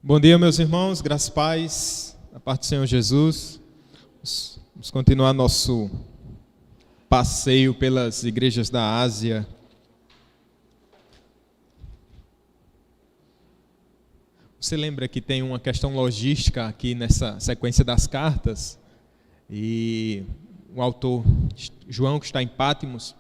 Bom dia, meus irmãos, graças e paz, a paz do Senhor Jesus. Vamos continuar nosso passeio pelas igrejas da Ásia. Você lembra que tem uma questão logística aqui nessa sequência das cartas? E o autor João, que está em Pátimos,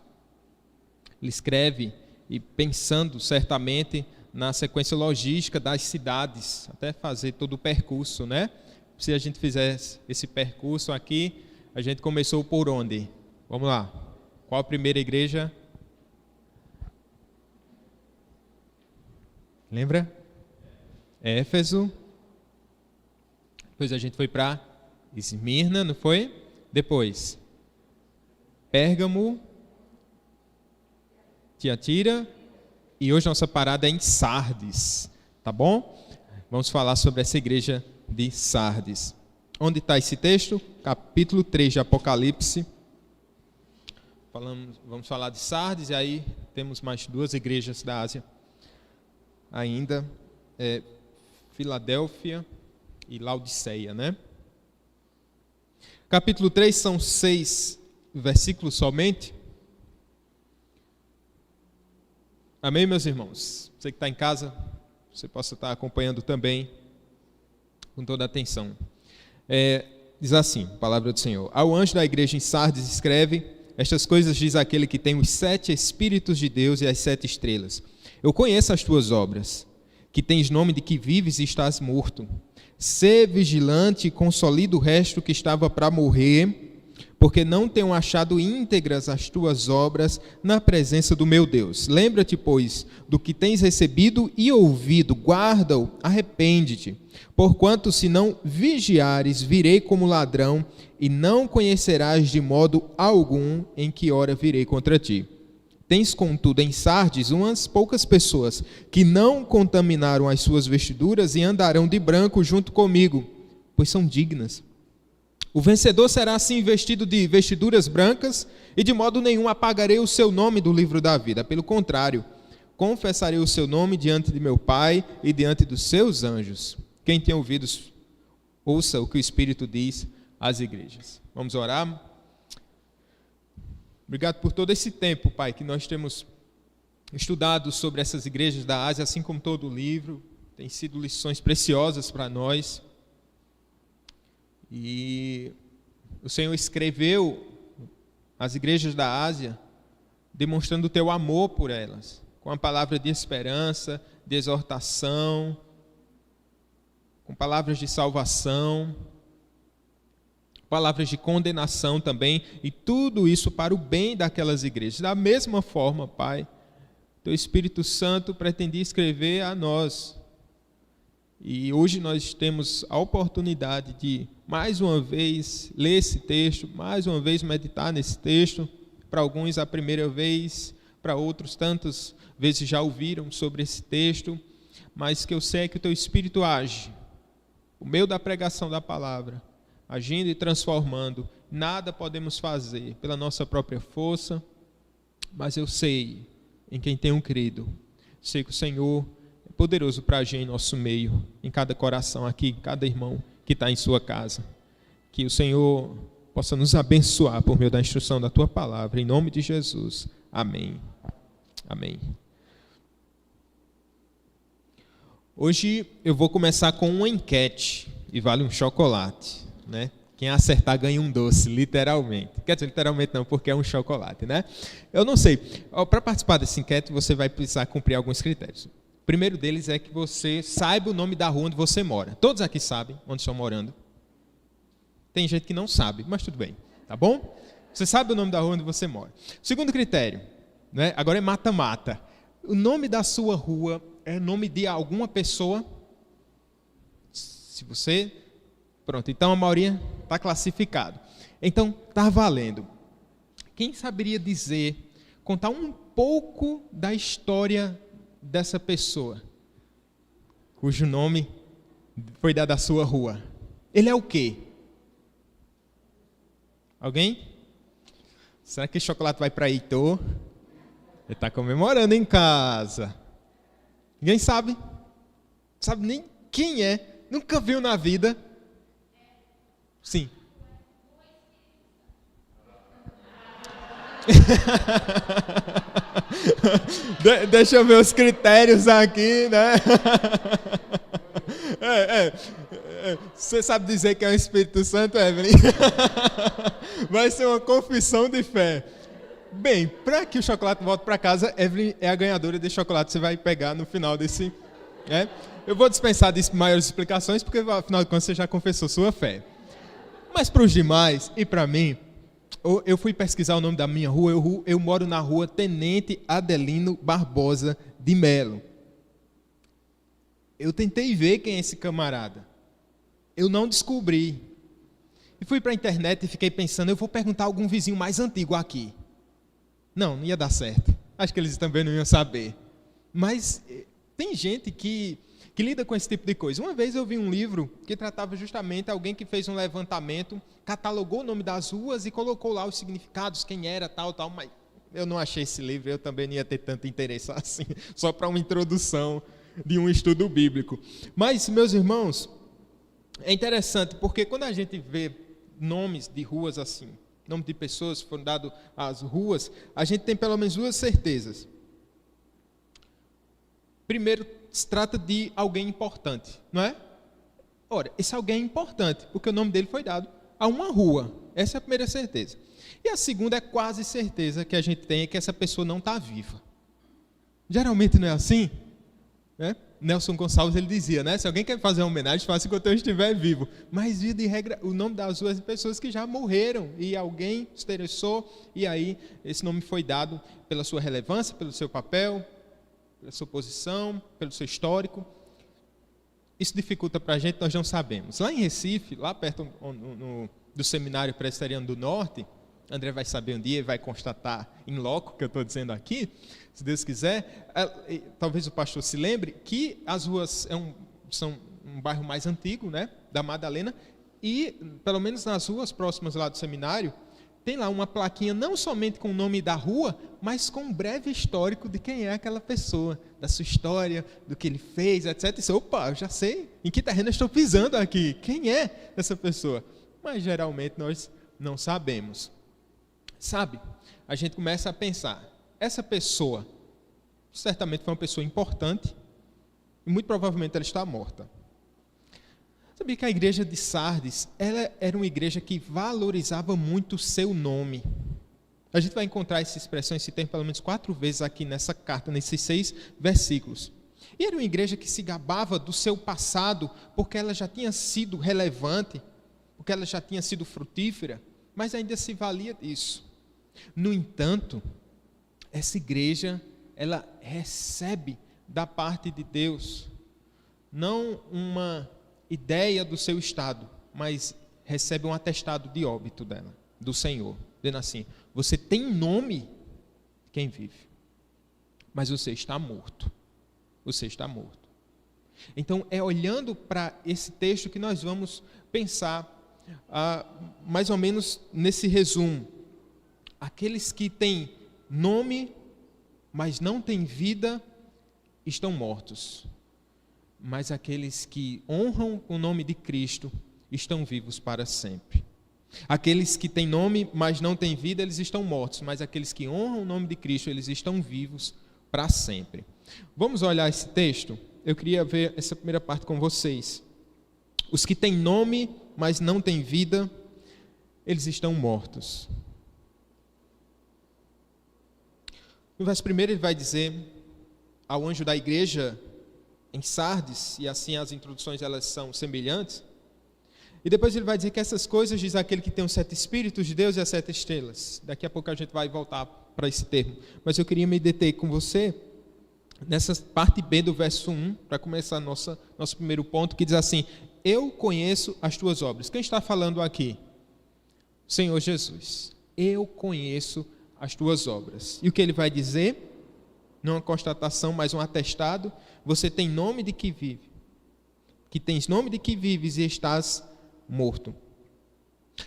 ele escreve, e pensando certamente na sequência logística das cidades, até fazer todo o percurso, né? Se a gente fizesse esse percurso aqui, a gente começou por onde? Vamos lá. Qual a primeira igreja? Lembra? Éfeso. Depois a gente foi para Esmirna, não foi? Depois, Pérgamo, Tiatira, e hoje nossa parada é em Sardes, tá bom? Vamos falar sobre essa igreja de Sardes. Onde está esse texto? Capítulo 3 de Apocalipse. Vamos falar de Sardes, e aí temos mais duas igrejas da Ásia ainda, Filadélfia e Laodiceia, né? Capítulo 3 são 6 versículos somente. Amém, meus irmãos? Você que está em casa, você possa estar acompanhando também com toda a atenção. Diz assim, a palavra do Senhor. Ao anjo da igreja em Sardes escreve: estas coisas diz aquele que tem os 7 Espíritos de Deus e as 7 estrelas. Eu conheço as tuas obras, que tens nome de que vives e estás morto. Sê vigilante e consolida o resto que estava para morrer, porque não tenho achado íntegras as tuas obras na presença do meu Deus. Lembra-te, pois, do que tens recebido e ouvido, guarda-o, arrepende-te. Porquanto, se não vigiares, virei como ladrão, e não conhecerás de modo algum em que hora virei contra ti. Tens, contudo, em Sardes umas poucas pessoas que não contaminaram as suas vestiduras e andarão de branco junto comigo, pois são dignas. O vencedor será assim vestido de vestiduras brancas, e de modo nenhum apagarei o seu nome do livro da vida. Pelo contrário, confessarei o seu nome diante de meu Pai e diante dos seus anjos. Quem tem ouvidos, ouça o que o Espírito diz às igrejas. Vamos orar? Obrigado por todo esse tempo, Pai, que nós temos estudado sobre essas igrejas da Ásia, assim como todo o livro. Tem sido lições preciosas para nós. E o Senhor escreveu as igrejas da Ásia, demonstrando o teu amor por elas, com a palavra de esperança, de exortação, com palavras de salvação, palavras de condenação também, e tudo isso para o bem daquelas igrejas. Da mesma forma, Pai, teu Espírito Santo pretendia escrever a nós. E hoje nós temos a oportunidade de, mais uma vez, ler esse texto, mais uma vez meditar nesse texto. Para alguns a primeira vez, para outros tantas vezes já ouviram sobre esse texto, mas que eu sei que o teu Espírito age, o meio da pregação da palavra, agindo e transformando. Nada podemos fazer pela nossa própria força, mas eu sei em quem tenho crido. Sei que o Senhor poderoso para agir em nosso meio, em cada coração aqui, cada irmão que está em sua casa. Que o Senhor possa nos abençoar por meio da instrução da Tua palavra, em nome de Jesus. Amém. Amém. Hoje eu vou começar com uma enquete, e vale um chocolate, né? Quem acertar ganha um doce, literalmente. Quer dizer, literalmente não, porque é um chocolate, né? Eu não sei. Para participar dessa enquete, você vai precisar cumprir alguns critérios. O primeiro deles é que você saiba o nome da rua onde você mora. Todos aqui sabem onde estão morando. Tem gente que não sabe, mas tudo bem, tá bom? Você sabe o nome da rua onde você mora. Segundo critério, né? Agora é mata-mata. O nome da sua rua é nome de alguma pessoa? Se você... Pronto, então a maioria está classificado. Então, está valendo. Quem saberia dizer, contar um pouco da história dessa pessoa, cujo nome foi dado à sua rua? Ele é o quê? Alguém? Será que esse chocolate vai para Heitor? Ele está comemorando em casa. Ninguém sabe? Sabe nem Quem é? Nunca viu na vida? Sim. Deixa eu ver os critérios aqui, né? Você sabe dizer que é o Espírito Santo, Evelyn? Vai ser uma confissão de fé. Bem, para que o chocolate volte para casa, Evelyn é a ganhadora desse chocolate que você vai pegar no final desse... Eu vou dispensar de maiores explicações, porque afinal de contas você já confessou sua fé. Mas para os demais e para mim, eu fui pesquisar o nome da minha rua, eu moro na rua Tenente Adelino Barbosa de Melo. Eu tentei ver quem é esse camarada. Eu não descobri. E fui para a internet e fiquei pensando, eu vou perguntar a algum vizinho mais antigo aqui. Não ia dar certo. Acho que eles também não iam saber. Mas tem gente que lida com esse tipo de coisa. Uma vez eu vi um livro que tratava justamente alguém que fez um levantamento, catalogou o nome das ruas e colocou lá os significados, quem era, tal, mas eu não achei esse livro, eu também não ia ter tanto interesse assim, só para uma introdução de um estudo bíblico. Mas, meus irmãos, é interessante, porque quando a gente vê nomes de ruas assim, nome de pessoas que foram dados às ruas, a gente tem pelo menos duas certezas. Primeiro, se trata de alguém importante, não é? Ora, esse alguém é importante, porque o nome dele foi dado a uma rua. Essa é a primeira certeza. E a segunda é quase certeza que a gente tem, é que essa pessoa não está viva. Geralmente não é assim? Né? Nelson Gonçalves ele dizia, né? Se alguém quer fazer uma homenagem, faça enquanto eu estiver vivo. Mas, via de regra, o nome das ruas de pessoas que já morreram e alguém se interessou e aí esse nome foi dado pela sua relevância, pelo seu papel, pela sua posição, pelo seu histórico. Isso dificulta para a gente, nós não sabemos. Lá em Recife, lá perto do Seminário Presbiteriano do Norte, André vai saber um dia e vai constatar em loco o que eu estou dizendo aqui, se Deus quiser. Talvez o pastor se lembre que as ruas são um bairro mais antigo, né, da Madalena, e pelo menos nas ruas próximas lá do seminário, tem lá uma plaquinha não somente com o nome da rua, mas com um breve histórico de quem é aquela pessoa, da sua história, do que ele fez, etc. E disse, opa, eu já sei em que terreno eu estou pisando aqui, quem é essa pessoa? Mas geralmente nós não sabemos. Sabe, a gente começa a pensar, essa pessoa certamente foi uma pessoa importante e muito provavelmente ela está morta. Sabia que a igreja de Sardes, ela era uma igreja que valorizava muito o seu nome. A gente vai encontrar essa expressão, esse termo, pelo menos 4 vezes aqui nessa carta, nesses 6 versículos. E era uma igreja que se gabava do seu passado, porque ela já tinha sido relevante, porque ela já tinha sido frutífera, mas ainda se valia disso. No entanto, essa igreja, ela recebe da parte de Deus, não uma ideia do seu estado, mas recebe um atestado de óbito dela, do Senhor, dizendo assim, você tem nome de quem vive, mas você está morto. Você está morto. Então, é olhando para esse texto que nós vamos pensar, mais ou menos nesse resumo. Aqueles que têm nome, mas não têm vida, estão mortos. Mas aqueles que honram o nome de Cristo estão vivos para sempre. Aqueles que têm nome, mas não têm vida, eles estão mortos. Mas aqueles que honram o nome de Cristo, eles estão vivos para sempre. Vamos olhar esse texto? Eu queria ver essa primeira parte com vocês. Os que têm nome, mas não têm vida, eles estão mortos. No verso 1 ele vai dizer ao anjo da igreja em Sardes, e assim as introduções elas são semelhantes, e depois ele vai dizer que essas coisas diz aquele que tem os 7 Espíritos de Deus e as 7 estrelas. Daqui a pouco a gente vai voltar para esse termo, mas eu queria me deter com você nessa parte B do verso 1, para começar nosso primeiro ponto, que diz assim, eu conheço as tuas obras. Quem está falando aqui? Senhor Jesus. Eu conheço as tuas obras. E o que ele vai dizer? Não uma constatação, mas um atestado. Você tem nome de que vive. Que tens nome de que vives e estás morto.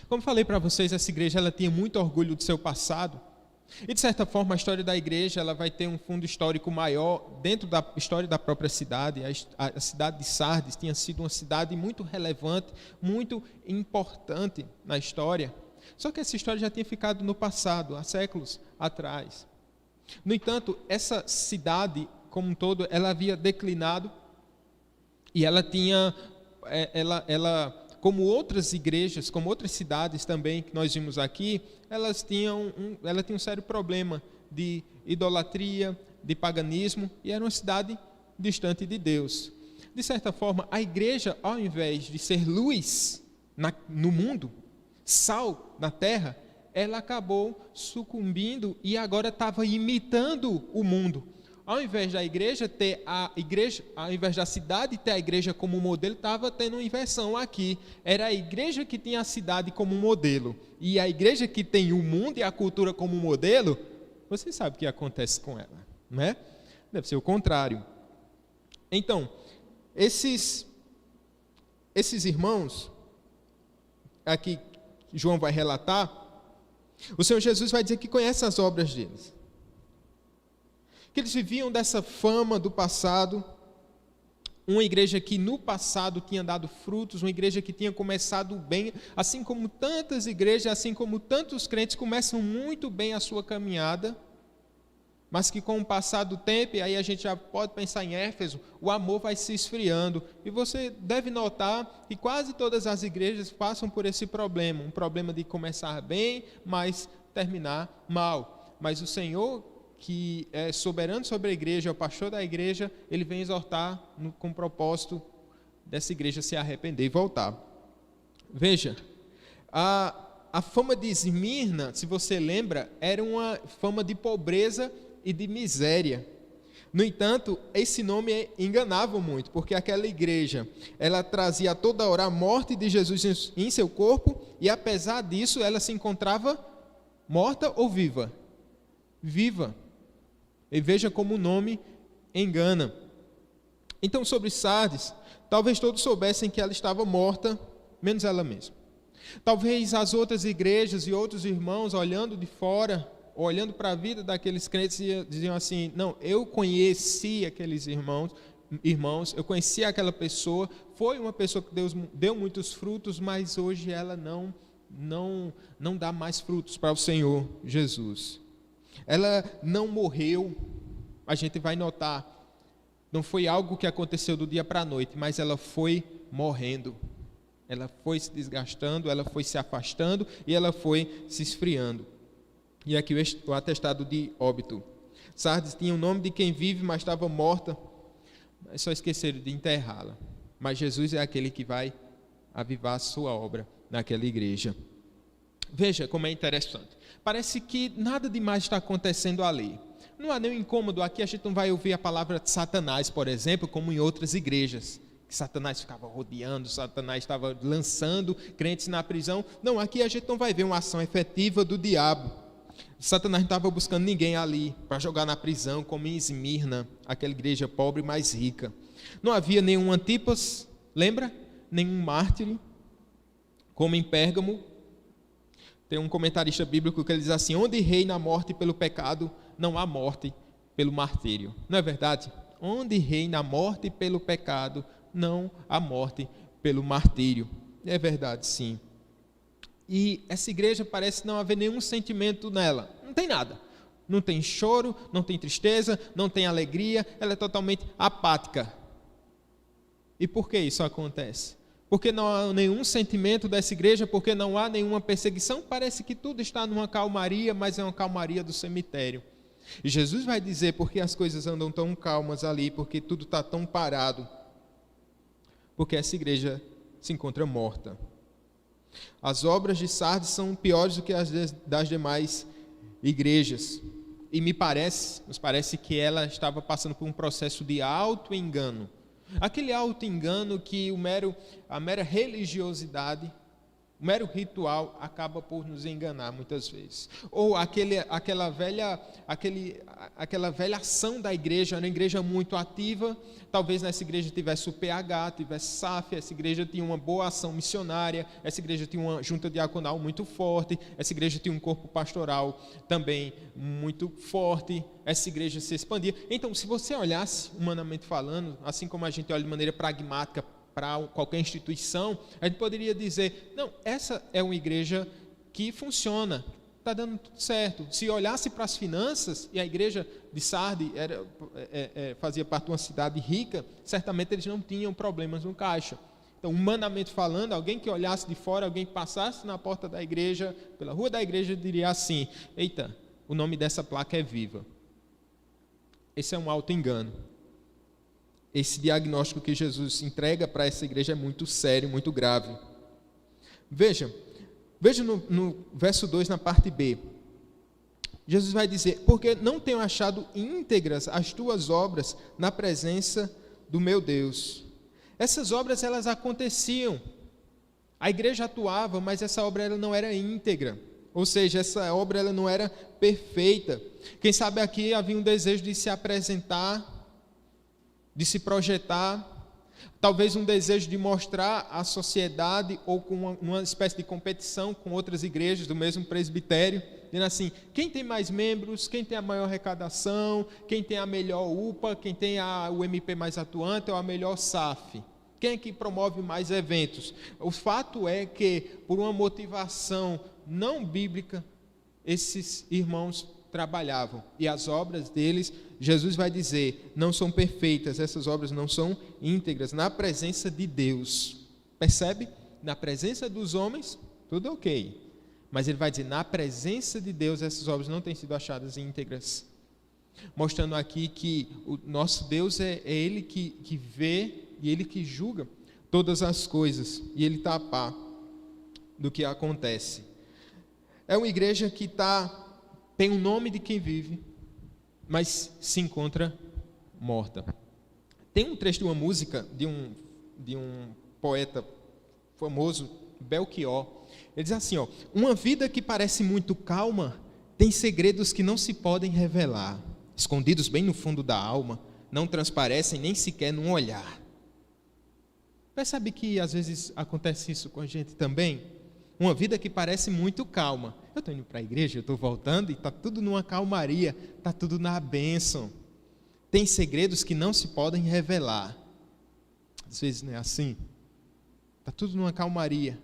Como falei para vocês, essa igreja ela tinha muito orgulho do seu passado. E, de certa forma, a história da igreja ela vai ter um fundo histórico maior dentro da história da própria cidade. A cidade de Sardes tinha sido uma cidade muito relevante, muito importante na história. Só que essa história já tinha ficado no passado, há séculos atrás. No entanto, essa cidade, como um todo, ela havia declinado e ela tinha... como outras igrejas, como outras cidades também que nós vimos aqui, ela tinha um sério problema de idolatria, de paganismo, e era uma cidade distante de Deus. De certa forma, a igreja, ao invés de ser luz no mundo, sal na terra, ela acabou sucumbindo e agora estava imitando o mundo. Ao invés da igreja ter ao invés da cidade ter a igreja como modelo, estava tendo uma inversão aqui. Era a igreja que tinha a cidade como modelo. E a igreja que tem o mundo e a cultura como modelo, você sabe o que acontece com ela, não é? Deve ser o contrário. Então, esses irmãos, aqui João vai relatar, o Senhor Jesus vai dizer que conhece as obras deles. Que eles viviam dessa fama do passado, uma igreja que no passado tinha dado frutos, uma igreja que tinha começado bem, assim como tantas igrejas, assim como tantos crentes começam muito bem a sua caminhada, mas que com o passar do tempo, e aí a gente já pode pensar em Éfeso, o amor vai se esfriando. E você deve notar que quase todas as igrejas passam por esse problema, um problema de começar bem, mas terminar mal. Mas o Senhor, que é soberano sobre a igreja, é o pastor da igreja, ele vem exortar com o propósito dessa igreja se arrepender e voltar. Veja, a fama de Esmirna, se você lembra, era uma fama de pobreza e de miséria. No entanto, esse nome enganava muito, porque aquela igreja, ela trazia a toda hora a morte de Jesus em seu corpo, e apesar disso, ela se encontrava morta ou viva? Viva. E veja como o nome engana. Então, sobre Sardes, talvez todos soubessem que ela estava morta, menos ela mesma. Talvez as outras igrejas e outros irmãos, olhando de fora, olhando para a vida daqueles crentes, diziam assim: não, eu conheci aqueles irmãos, eu conheci aquela pessoa, foi uma pessoa que Deus deu muitos frutos, mas hoje ela não dá mais frutos para o Senhor Jesus. Ela não morreu, a gente vai notar, não foi algo que aconteceu do dia para a noite, mas ela foi morrendo, ela foi se desgastando, ela foi se afastando e ela foi se esfriando. E aqui o atestado de óbito. Sardes tinha o nome de quem vive, mas estava morta, mas só esqueceram de enterrá-la. Mas Jesus é aquele que vai avivar a sua obra naquela igreja. Veja como é interessante. Parece que nada demais está acontecendo ali. Não há nenhum incômodo aqui, a gente não vai ouvir a palavra de Satanás, por exemplo, como em outras igrejas. Que Satanás ficava rodeando, Satanás estava lançando crentes na prisão. Não, aqui a gente não vai ver uma ação efetiva do diabo. Satanás não estava buscando ninguém ali para jogar na prisão, como em Esmirna, aquela igreja pobre mais rica. Não havia nenhum Antipas, lembra? Nenhum mártir, como em Pérgamo. Tem um comentarista bíblico que ele diz assim: onde reina a morte pelo pecado, não há morte pelo martírio. Não é verdade? Onde reina a morte pelo pecado, não há morte pelo martírio. É verdade, sim. E essa igreja parece não haver nenhum sentimento nela. Não tem nada. Não tem choro, não tem tristeza, não tem alegria. Ela é totalmente apática. E por que isso acontece? Porque não há nenhum sentimento dessa igreja, porque não há nenhuma perseguição. Parece que tudo está numa calmaria, mas é uma calmaria do cemitério. E Jesus vai dizer porque as coisas andam tão calmas ali, porque tudo está tão parado. Porque essa igreja se encontra morta. As obras de Sardes são piores do que as das demais igrejas. E nos parece que ela estava passando por um processo de auto-engano. Aquele auto-engano que a mera religiosidade O mero ritual acaba por nos enganar muitas vezes. Ou aquela velha ação da igreja, era uma igreja muito ativa, talvez nessa igreja tivesse o PH, tivesse SAF, essa igreja tinha uma boa ação missionária, essa igreja tinha uma junta diaconal muito forte, essa igreja tinha um corpo pastoral também muito forte, essa igreja se expandia. Então, se você olhasse, humanamente falando, assim como a gente olha de maneira pragmática para qualquer instituição, a gente poderia dizer, não, essa é uma igreja que funciona, está dando tudo certo. Se olhasse para as finanças, e a igreja de Sardes fazia parte de uma cidade rica, certamente eles não tinham problemas no caixa. Então, humanamente falando, alguém que olhasse de fora, alguém que passasse na porta da igreja, pela rua da igreja, diria assim, eita, o nome dessa placa é Viva. Esse é um auto-engano. Esse diagnóstico que Jesus entrega para essa igreja é muito sério, muito grave. Veja no verso 2, na parte B. Jesus vai dizer, porque não tenho achado íntegras as tuas obras na presença do meu Deus. Essas obras, elas aconteciam. A igreja atuava, mas essa obra ela não era íntegra. Ou seja, essa obra ela não era perfeita. Quem sabe aqui havia um desejo de se apresentar, de se projetar, talvez um desejo de mostrar à sociedade ou com uma espécie de competição com outras igrejas do mesmo presbitério, dizendo assim, quem tem mais membros, quem tem a maior arrecadação, quem tem a melhor UPA, quem tem o MP mais atuante ou a melhor SAF, quem é que promove mais eventos. O fato é que, por uma motivação não bíblica, esses irmãos trabalhavam, e as obras deles, Jesus vai dizer, não são perfeitas, essas obras não são íntegras, na presença de Deus. Percebe? Na presença dos homens, tudo ok, mas ele vai dizer, na presença de Deus, essas obras não têm sido achadas íntegras, mostrando aqui que o nosso Deus é Ele que vê, e Ele que julga todas as coisas, e Ele está a par do que acontece. É uma igreja que tem o nome de quem vive, mas se encontra morta. Tem um trecho de uma música de um poeta famoso, Belchior. Ele diz assim, uma vida que parece muito calma tem segredos que não se podem revelar, escondidos bem no fundo da alma, não transparecem nem sequer num olhar. Percebe que às vezes acontece isso com a gente também? Uma vida que parece muito calma. Eu estou indo para a igreja, eu estou voltando e está tudo numa calmaria, está tudo na bênção. Tem segredos que não se podem revelar. Às vezes não é assim. Está tudo numa calmaria,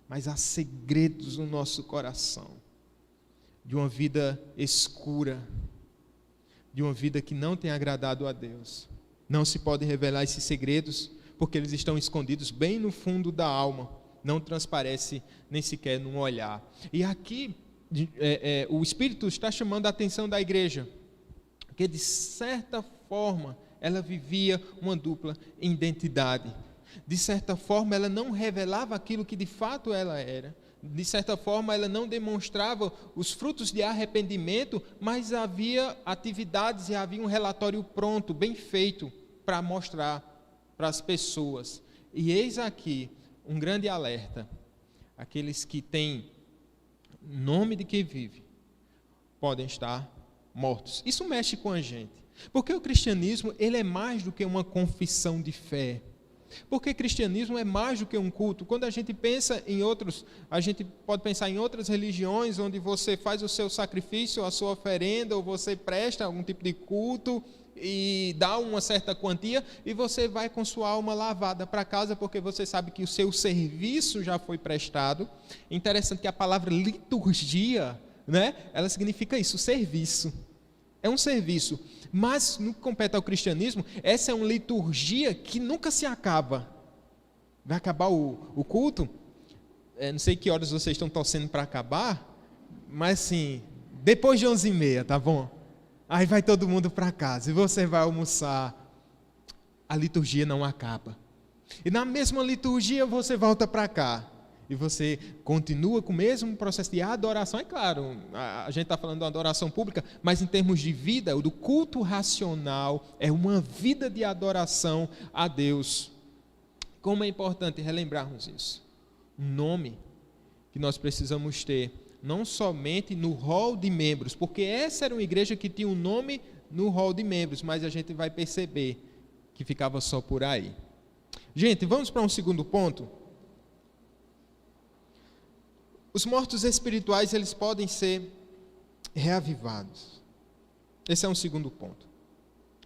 mas há segredos no nosso coração. De uma vida escura, de uma vida que não tem agradado a Deus. Não se pode revelar esses segredos, porque eles estão escondidos bem no fundo da alma. Não transparece nem sequer num olhar. E aqui o Espírito está chamando a atenção da igreja, que de certa forma ela vivia uma dupla identidade. De certa forma ela não revelava aquilo que de fato ela era. De certa forma ela não demonstrava os frutos de arrependimento, mas havia atividades e havia um relatório pronto, bem feito, para mostrar para as pessoas. E eis aqui um grande alerta, aqueles que têm nome de quem vive, podem estar mortos. Isso mexe com a gente, porque o cristianismo, ele é mais do que uma confissão de fé, porque cristianismo é mais do que um culto. Quando a gente pensa em outros, a gente pode pensar em outras religiões, onde você faz o seu sacrifício, a sua oferenda, ou você presta algum tipo de culto, e dá uma certa quantia, e você vai com sua alma lavada para casa, porque você sabe que o seu serviço já foi prestado. Interessante que a palavra liturgia, né, ela significa isso, serviço. É um serviço. Mas, no que compete ao cristianismo, essa é uma liturgia que nunca se acaba. Vai acabar o culto, não sei que horas vocês estão torcendo para acabar, mas assim, depois de 11h30, tá bom? Aí vai todo mundo para casa e você vai almoçar. A liturgia não acaba. E na mesma liturgia você volta para cá. E você continua com o mesmo processo de adoração. É claro, a gente está falando de uma adoração pública, mas em termos de vida, do culto racional, é uma vida de adoração a Deus. Como é importante relembrarmos isso. Um nome que nós precisamos ter, não somente no hall de membros, porque essa era uma igreja que tinha um nome no hall de membros, mas a gente vai perceber que ficava só por aí. Gente, vamos para um segundo ponto. Os mortos espirituais, eles podem ser reavivados. Esse é um segundo ponto.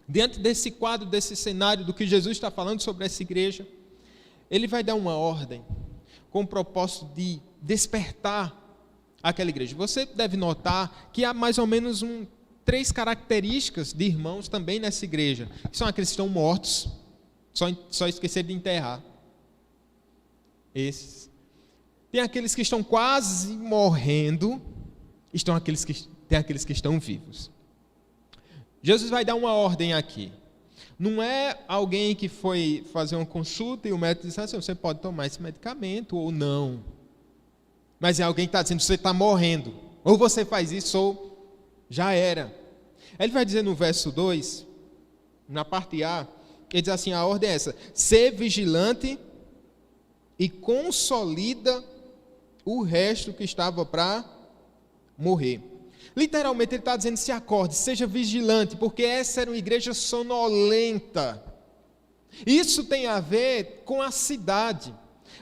Diante desse quadro, desse cenário, do que Jesus está falando sobre essa igreja, ele vai dar uma ordem com o propósito de despertar aquela igreja. Você deve notar que há mais ou menos 3 características de irmãos também nessa igreja, que são aqueles que estão mortos, só esquecer de enterrar. Esses. Tem aqueles que estão quase morrendo, tem aqueles que estão vivos. Jesus vai dar uma ordem aqui. Não é alguém que foi fazer uma consulta e o médico disse assim, você pode tomar esse medicamento ou não. Mas é alguém que está dizendo, você está morrendo. Ou você faz isso ou já era. Ele vai dizer no verso 2, na parte A, ele diz assim, a ordem é essa, ser vigilante e consolida o resto que estava para morrer. Literalmente ele está dizendo, se acorde, seja vigilante, porque essa era uma igreja sonolenta. Isso tem a ver com a cidade.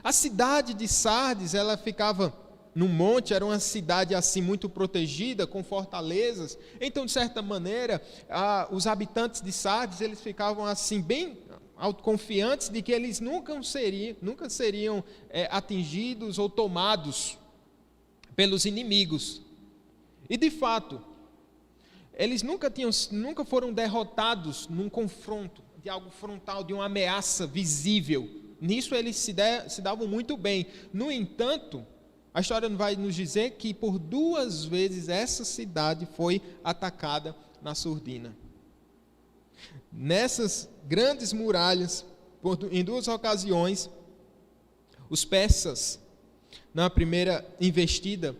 A cidade de Sardes, ela ficava num monte, era uma cidade assim muito protegida, com fortalezas. Então, de certa maneira, os habitantes de Sardes, eles ficavam assim bem autoconfiantes de que eles nunca seriam atingidos ou tomados pelos inimigos. E de fato, eles nunca foram derrotados num confronto de algo frontal, de uma ameaça visível. Nisso eles se davam muito bem. No entanto, a história vai nos dizer que por 2 vezes essa cidade foi atacada na surdina. Nessas grandes muralhas, em 2 ocasiões, os persas, na primeira investida,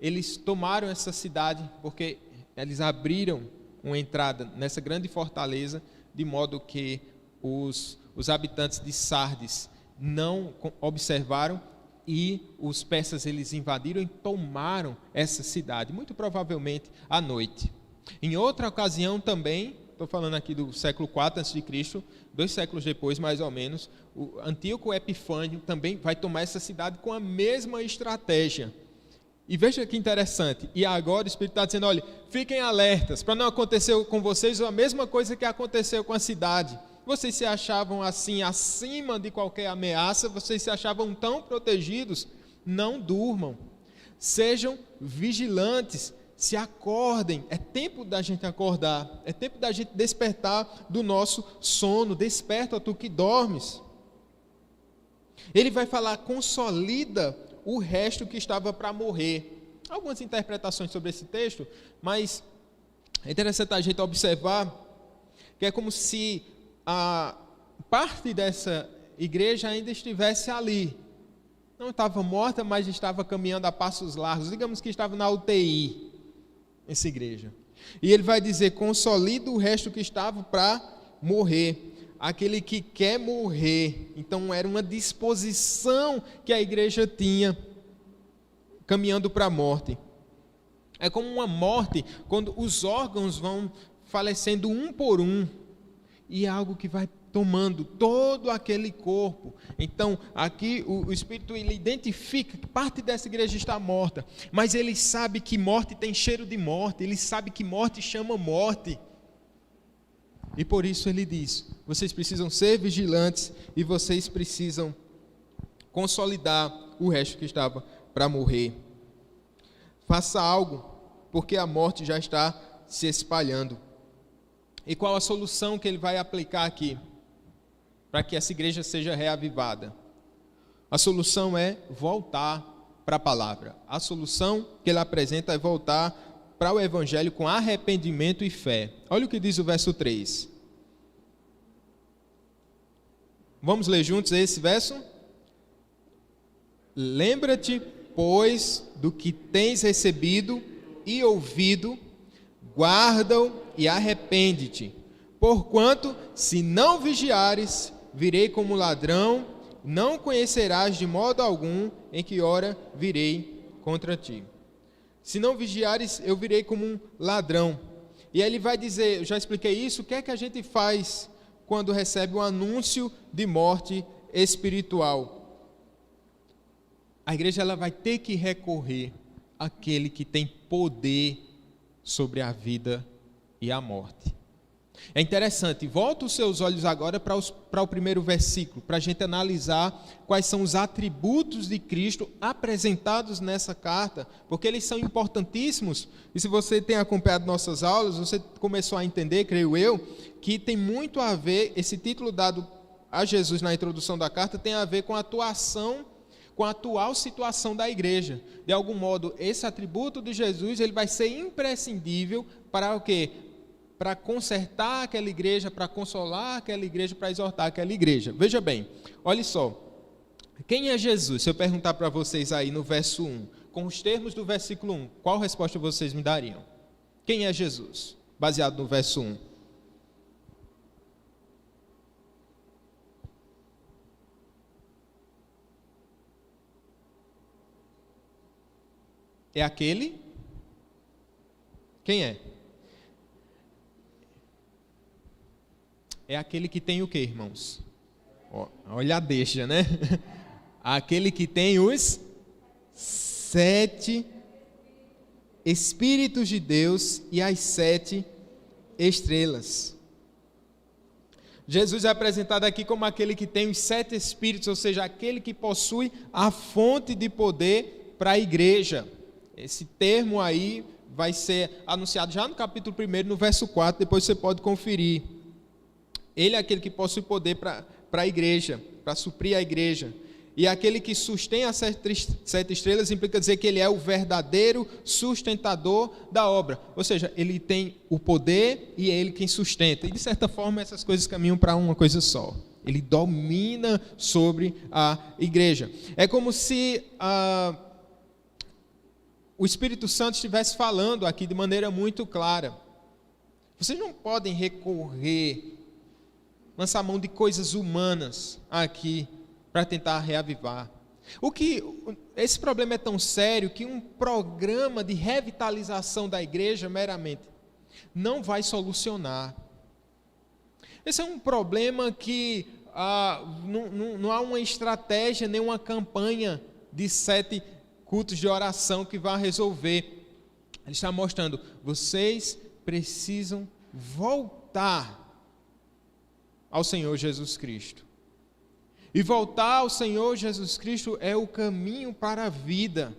eles tomaram essa cidade porque eles abriram uma entrada nessa grande fortaleza, de modo que os habitantes de Sardes não observaram e os persas eles invadiram e tomaram essa cidade, muito provavelmente à noite. Em outra ocasião também, estou falando aqui do século IV a.C., 2 séculos depois mais ou menos, o Antíoco Epifânio também vai tomar essa cidade com a mesma estratégia. E veja que interessante, e agora o Espírito está dizendo, olha, fiquem alertas, para não acontecer com vocês a mesma coisa que aconteceu com a cidade. Vocês se achavam assim, acima de qualquer ameaça, vocês se achavam tão protegidos, não durmam, sejam vigilantes, se acordem, é tempo da gente acordar, é tempo da gente despertar do nosso sono, desperta tu que dormes. Ele vai falar, consolida o resto que estava para morrer. Algumas interpretações sobre esse texto, mas é interessante a gente observar que é como se a parte dessa igreja ainda estivesse ali. Não estava morta, mas estava caminhando a passos largos. Digamos que estava na UTI, essa igreja. E ele vai dizer, consolida o resto que estava para morrer. Aquele que quer morrer. Então era uma disposição que a igreja tinha, caminhando para a morte. É como uma morte, quando os órgãos vão falecendo um por um, e é algo que vai tomando todo aquele corpo. Então, aqui o Espírito ele identifica que parte dessa igreja está morta, mas ele sabe que morte tem cheiro de morte, ele sabe que morte chama morte. E por isso ele diz, vocês precisam ser vigilantes e vocês precisam consolidar o resto que estava para morrer. Faça algo, porque a morte já está se espalhando. E qual a solução que ele vai aplicar aqui, para que essa igreja seja reavivada? A solução é voltar para a palavra. A solução que ele apresenta é voltar para o evangelho com arrependimento e fé. Olha o que diz o verso 3. Vamos ler juntos esse verso? Lembra-te, pois, do que tens recebido e ouvido, guarda-o e arrepende-te. Porquanto, se não vigiares, virei como ladrão, não conhecerás de modo algum em que hora virei contra ti. Se não vigiares, eu virei como um ladrão. E aí ele vai dizer, eu já expliquei isso, o que é que a gente faz quando recebe um anúncio de morte espiritual? A igreja ela vai ter que recorrer àquele que tem poder sobre a vida e a morte. É interessante, volta os seus olhos agora para o primeiro versículo, para a gente analisar quais são os atributos de Cristo apresentados nessa carta, porque eles são importantíssimos, e se você tem acompanhado nossas aulas, você começou a entender, creio eu, que tem muito a ver, esse título dado a Jesus na introdução da carta, tem a ver com a atuação, com a atual situação da igreja. De algum modo, esse atributo de Jesus, ele vai ser imprescindível para o quê? Para consertar aquela igreja, para consolar aquela igreja, para exortar aquela igreja. Veja bem, olha só, quem é Jesus? Se eu perguntar para vocês aí no verso 1, com os termos do versículo 1, qual resposta vocês me dariam? Quem é Jesus? Baseado no verso 1. É aquele? Quem é? É aquele que tem o quê, irmãos? Olha a deixa, né? Aquele que tem os 7 Espíritos de Deus e as 7 estrelas. Jesus é apresentado aqui como aquele que tem os 7 Espíritos, ou seja, aquele que possui a fonte de poder para a igreja. Esse termo aí vai ser anunciado já no capítulo 1, no verso 4, depois você pode conferir. Ele é aquele que possui poder para a igreja, para suprir a igreja. E aquele que sustém as 7 estrelas implica dizer que ele é o verdadeiro sustentador da obra. Ou seja, ele tem o poder e é ele quem sustenta. E de certa forma essas coisas caminham para uma coisa só. Ele domina sobre a igreja. É como se o Espírito Santo estivesse falando aqui de maneira muito clara. Vocês não podem recorrer, lançar mão de coisas humanas aqui para tentar reavivar. Esse problema é tão sério que um programa de revitalização da igreja meramente não vai solucionar. Esse é um problema que não há uma estratégia, nem uma campanha de 7 cultos de oração que vá resolver. Ele está mostrando, vocês precisam voltar ao Senhor Jesus Cristo. E voltar ao Senhor Jesus Cristo é o caminho para a vida.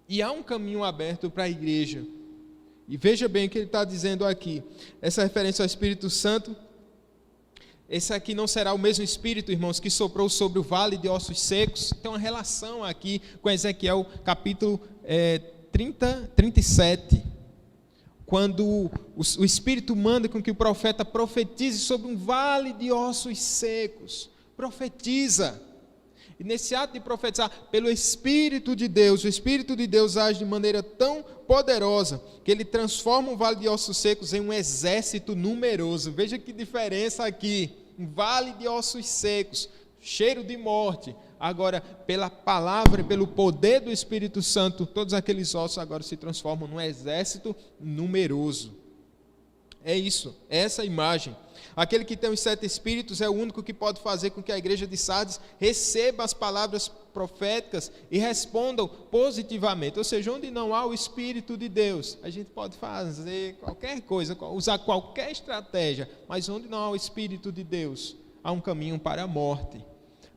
E há um caminho aberto para a igreja. E veja bem o que ele está dizendo aqui. Essa referência ao Espírito Santo. Esse aqui não será o mesmo Espírito, irmãos, que soprou sobre o vale de ossos secos. Tem uma relação aqui com Ezequiel capítulo 37. Quando o Espírito manda com que o profeta profetize sobre um vale de ossos secos. Profetiza. E nesse ato de profetizar, pelo Espírito de Deus, o Espírito de Deus age de maneira tão poderosa que ele transforma um vale de ossos secos em um exército numeroso. Veja que diferença aqui. Um vale de ossos secos, cheiro de morte. Agora, pela palavra e pelo poder do Espírito Santo, todos aqueles ossos agora se transformam num exército numeroso. É isso, é essa imagem. Aquele que tem os 7 Espíritos é o único que pode fazer com que a igreja de Sardes receba as palavras proféticas e respondam positivamente. Ou seja, onde não há o Espírito de Deus, a gente pode fazer qualquer coisa, usar qualquer estratégia, mas onde não há o Espírito de Deus, há um caminho para a morte.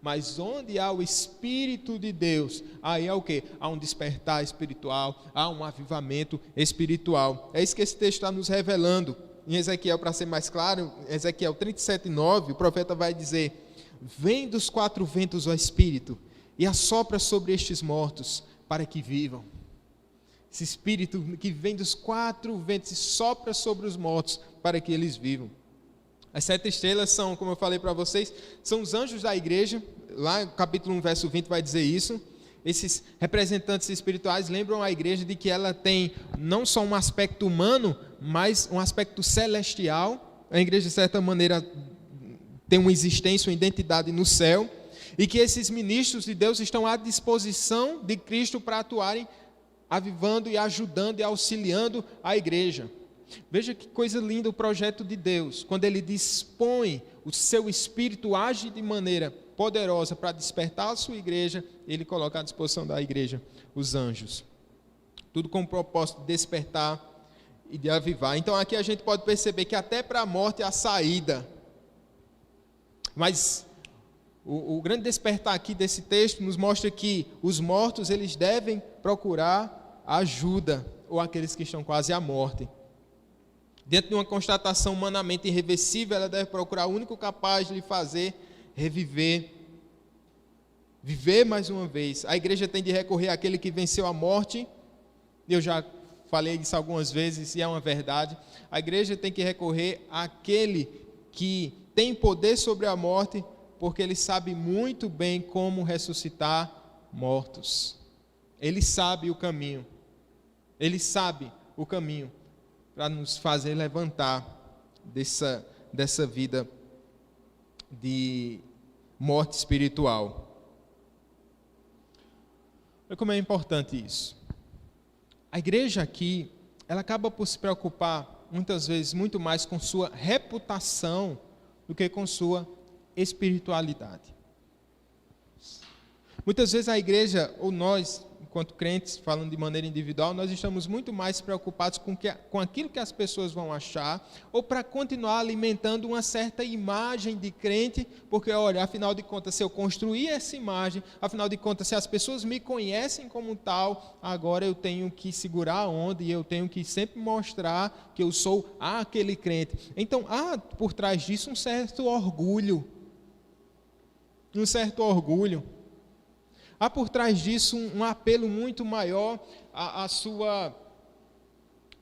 Mas onde há o Espírito de Deus, aí há o quê? Há um despertar espiritual, há um avivamento espiritual. É isso que esse texto está nos revelando. Em Ezequiel, para ser mais claro, Ezequiel 37:9, o profeta vai dizer: vem dos 4 ventos, ó Espírito, e assopra sobre estes mortos, para que vivam. Esse Espírito que vem dos 4 ventos e sopra sobre os mortos, para que eles vivam. As 7 estrelas são, como eu falei para vocês, são os anjos da igreja. Lá no capítulo 1, verso 20 vai dizer isso. Esses representantes espirituais lembram a igreja de que ela tem não só um aspecto humano, mas um aspecto celestial. A igreja, de certa maneira, tem uma existência, uma identidade no céu. e que esses ministros de Deus estão à disposição de Cristo para atuarem, avivando e ajudando e auxiliando a igreja. Veja que coisa linda o projeto de Deus, quando Ele dispõe, o seu Espírito age de maneira poderosa para despertar a sua igreja, Ele coloca à disposição da igreja os anjos. Tudo com o propósito de despertar e de avivar. Então aqui a gente pode perceber que até para a morte há saída. Mas o grande despertar aqui desse texto nos mostra que os mortos eles devem procurar ajuda, ou aqueles que estão quase à morte. Dentro de uma constatação humanamente irreversível, ela deve procurar o único capaz de lhe fazer reviver, viver mais uma vez. A igreja tem de recorrer àquele que venceu a morte. Eu já falei isso algumas vezes e é uma verdade. A igreja tem que recorrer àquele que tem poder sobre a morte, porque ele sabe muito bem como ressuscitar mortos. Ele sabe o caminho. Ele sabe o caminho para nos fazer levantar dessa vida de morte espiritual. Olha como é importante isso. A igreja aqui, ela acaba por se preocupar muitas vezes muito mais com sua reputação do que com sua espiritualidade. Muitas vezes a igreja, ou nós, enquanto crentes, falando de maneira individual, nós estamos muito mais preocupados com aquilo que as pessoas vão achar, ou para continuar alimentando uma certa imagem de crente, porque, olha, afinal de contas, se eu construir essa imagem, afinal de contas, se as pessoas me conhecem como tal, agora eu tenho que segurar a onda e eu tenho que sempre mostrar que eu sou aquele crente. Então, há por trás disso um certo orgulho. Há por trás disso um apelo muito maior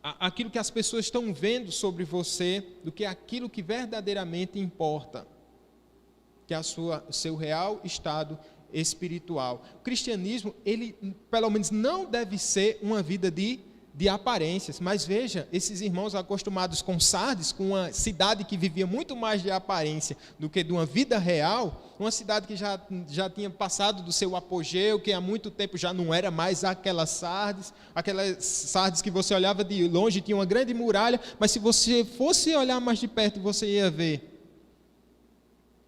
àquilo que as pessoas estão vendo sobre você do que aquilo que verdadeiramente importa, que é o seu real estado espiritual. O cristianismo, ele pelo menos não deve ser uma vida de aparências, mas veja, esses irmãos acostumados com Sardes, com uma cidade que vivia muito mais de aparência do que de uma vida real, uma cidade que já tinha passado do seu apogeu, que há muito tempo já não era mais aquelas Sardes que você olhava de longe, tinha uma grande muralha, mas se você fosse olhar mais de perto, você ia ver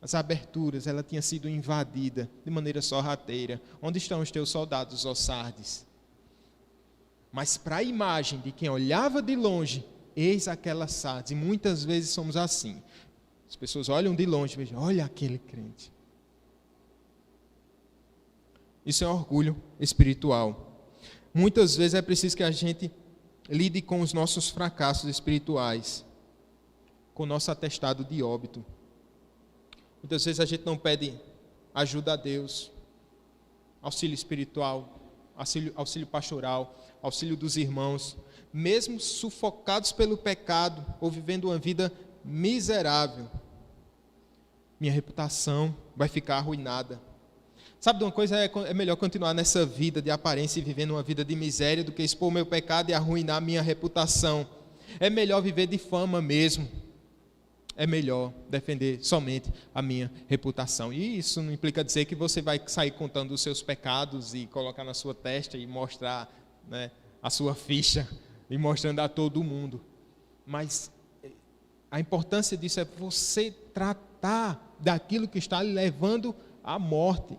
as aberturas, ela tinha sido invadida de maneira sorrateira. Onde estão os teus soldados, ó Sardes? Mas para a imagem de quem olhava de longe, eis aquela Sardes. E muitas vezes somos assim. As pessoas olham de longe, vejam, olha aquele crente. Isso é orgulho espiritual. Muitas vezes é preciso que a gente lide com os nossos fracassos espirituais, com o nosso atestado de óbito. Muitas vezes a gente não pede ajuda a Deus, auxílio espiritual, auxílio pastoral, auxílio dos irmãos, mesmo sufocados pelo pecado ou vivendo uma vida miserável, minha reputação vai ficar arruinada. Sabe de uma coisa? É melhor continuar nessa vida de aparência e vivendo uma vida de miséria do que expor meu pecado e arruinar minha reputação. É melhor viver de fama mesmo. É melhor defender somente a minha reputação. E isso não implica dizer que você vai sair contando os seus pecados e colocar na sua testa e mostrar, né, a sua ficha e mostrando a todo mundo. Mas a importância disso é você tratar daquilo que está lhe levando à morte.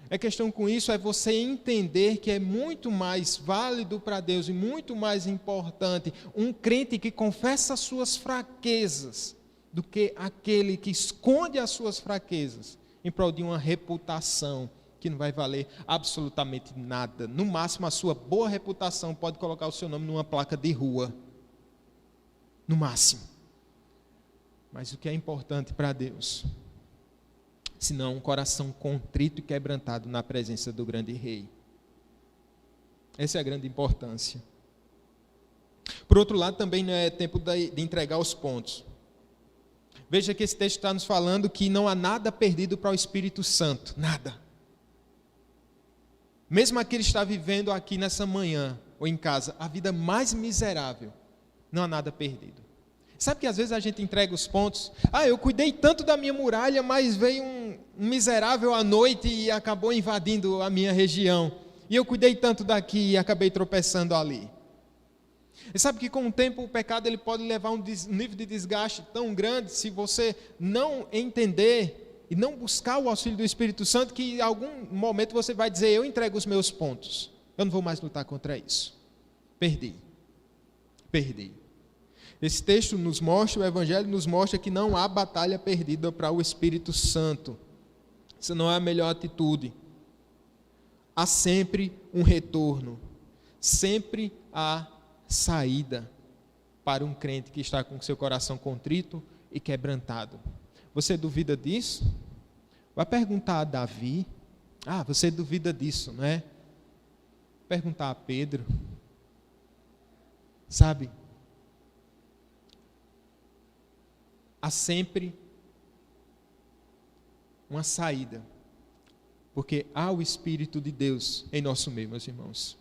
A questão com isso é você entender que é muito mais válido para Deus e muito mais importante um crente que confessa as suas fraquezas do que aquele que esconde as suas fraquezas em prol de uma reputação que não vai valer absolutamente nada. No máximo, a sua boa reputação pode colocar o seu nome numa placa de rua. No máximo. Mas o que é importante para Deus? Senão um coração contrito e quebrantado na presença do grande rei. Essa é a grande importância. Por outro lado, também não é tempo de entregar os pontos. Veja que esse texto está nos falando que não há nada perdido para o Espírito Santo. Nada. Mesmo aquele que está vivendo aqui nessa manhã, ou em casa, a vida mais miserável, não há nada perdido. Sabe que às vezes a gente entrega os pontos, eu cuidei tanto da minha muralha, mas veio miserável à noite e acabou invadindo a minha região. E eu cuidei tanto daqui e acabei tropeçando ali. E sabe que com o tempo o pecado ele pode levar a um nível de desgaste tão grande, se você não entender e não buscar o auxílio do Espírito Santo, que em algum momento você vai dizer: eu entrego os meus pontos, eu não vou mais lutar contra isso. Perdi. Esse texto nos mostra, o Evangelho nos mostra que não há batalha perdida para o Espírito Santo. Isso não é a melhor atitude. Há sempre um retorno, sempre há saída para um crente que está com seu coração contrito e quebrantado. Você duvida disso? Vai perguntar a Davi. Você duvida disso, não é? Perguntar a Pedro. Sabe? Há sempre uma saída, porque há o Espírito de Deus em nosso meio, meus irmãos.